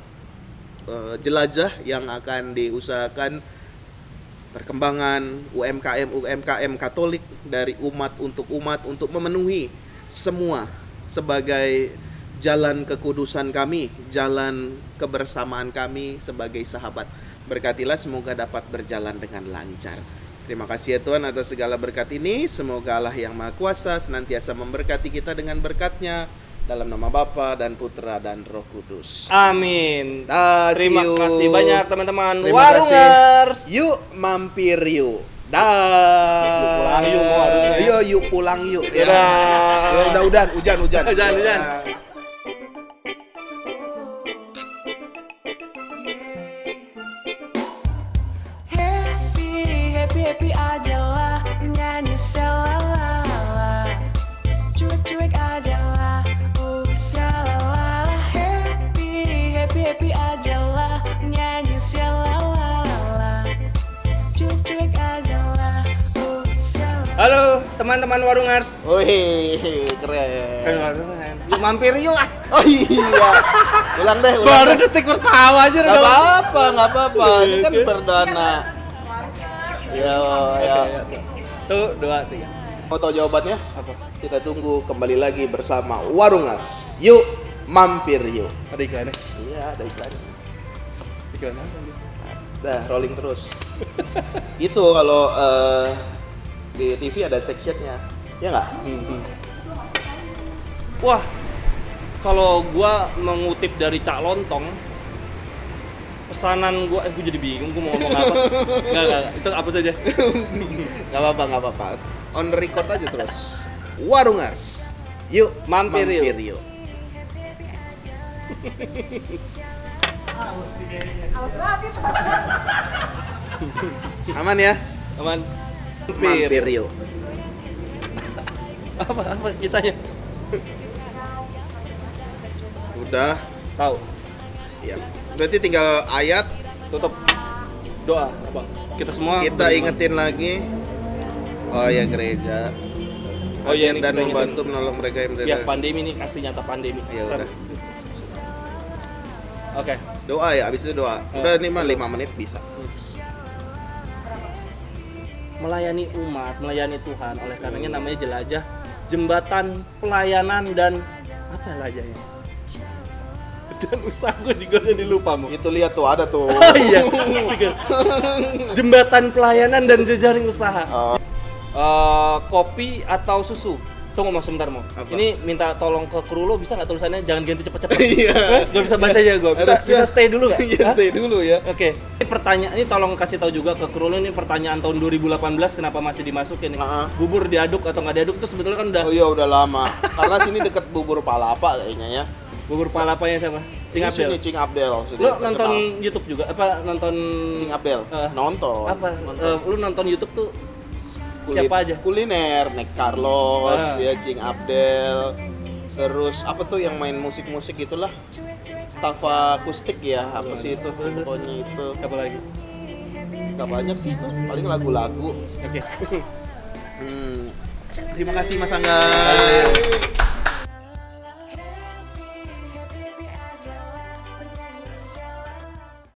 jelajah yang akan diusahakan perkembangan UMKM Katolik dari umat untuk memenuhi semua sebagai jalan kekudusan kami, jalan kebersamaan kami sebagai sahabat. Berkatilah semoga dapat berjalan dengan lancar. Terima kasih ya Tuhan atas segala berkat ini. Semoga Allah yang Maha Kuasa senantiasa memberkati kita dengan berkat-Nya. Dalam nama Bapa dan Putra dan Roh Kudus. Amin. See Terima you. kasih banyak teman-teman Terima Warungers. kasih. Yuk mampir yuk. Pulang yuk, mau harusnya. Yuk pulang yuk. Ya. Dadah. Ya udah hujan. Hujan. Happy aja lah, nyanyi selalala. Cuek aja lah, selalala. Happy aja lah, nyanyi selalala. Cuek aja lah, selalala. Halo teman-teman Warungers. Wih, keren. Yuk mampir yuk. Oh iya. Ulang deh. Baru detik pertama aja Gak apa-apa. Ini kan perdana. Ya. Tuh, 2, 3. Mau tahu jawabannya? Apa? Kita tunggu kembali lagi bersama Warungers. Yuk mampir yuk. Ada iklannya? Iya, ada iklan. Iklan apa? Dah, rolling terus. Itu kalau di TV ada sectionnya. Ya nggak? Wah, kalau gua mengutip dari Cak Lontong, pesanan gua jadi bingung gua mau ngomong apa. Enggak, itu apa saja. Nggak apa-apa. On record aja terus. Warungers. Yuk Mampir yuk. yuk. Aman ya? Aman. Mampir yuk. Apa kisahnya? Udah. Tahu. Ya. Berarti tinggal ayat. Tutup. Doa, Abang. Kita semua Kita ingetin lagi. Oh ya gereja. Oh iya, Hadir ini dan kita membantu menolong mereka yang ya berada. pandemi nih, kasih nyata pandemi. Ya udah. Oke. Doa ya, abis itu doa. Udah ini mah 5 menit bisa. Melayani umat, melayani Tuhan. Oleh karenanya namanya jelajah, jembatan pelayanan dan apa jelajahnya? Dan usaha gue juga jadi lupa mau. Itu lihat tuh ada tuh. Oh iya, jembatan pelayanan dan jejaring usaha. Oh. Kopi atau susu? Tunggu mas sebentar mau. Apa? Ini minta tolong ke kru lo, bisa nggak tulisannya jangan ganti cepet-cepet? Iya. Gak bisa baca ya gue. Bisa stay dulu nggak? Iya, stay dulu ya. Oke. Ini pertanyaan ini tolong kasih tahu juga ke kru lo, ini pertanyaan tahun 2018 kenapa masih dimasukin nih? Bubur diaduk atau nggak diaduk itu sebetulnya kan udah. Oh iya udah lama. Karena sini deket bubur palapa kayaknya ya. Bubur palapanya siapa? Cing Ini Abdel. sini Cing Abdel. Lu nonton YouTube juga? Apa nonton Cing Abdel? Nonton. Apa? Nonton. Lu nonton YouTube tuh siapa aja? Kuliner, Nek Carlos, Ah. ya Cing Abdel. Terus apa tuh yang main musik-musik itulah? Stafa akustik ya, apa sih itu? Terus. Pokoknya itu. Siapa lagi? Gak banyak sih itu, paling lagu-lagu. Oke. Terima kasih Mas Angga.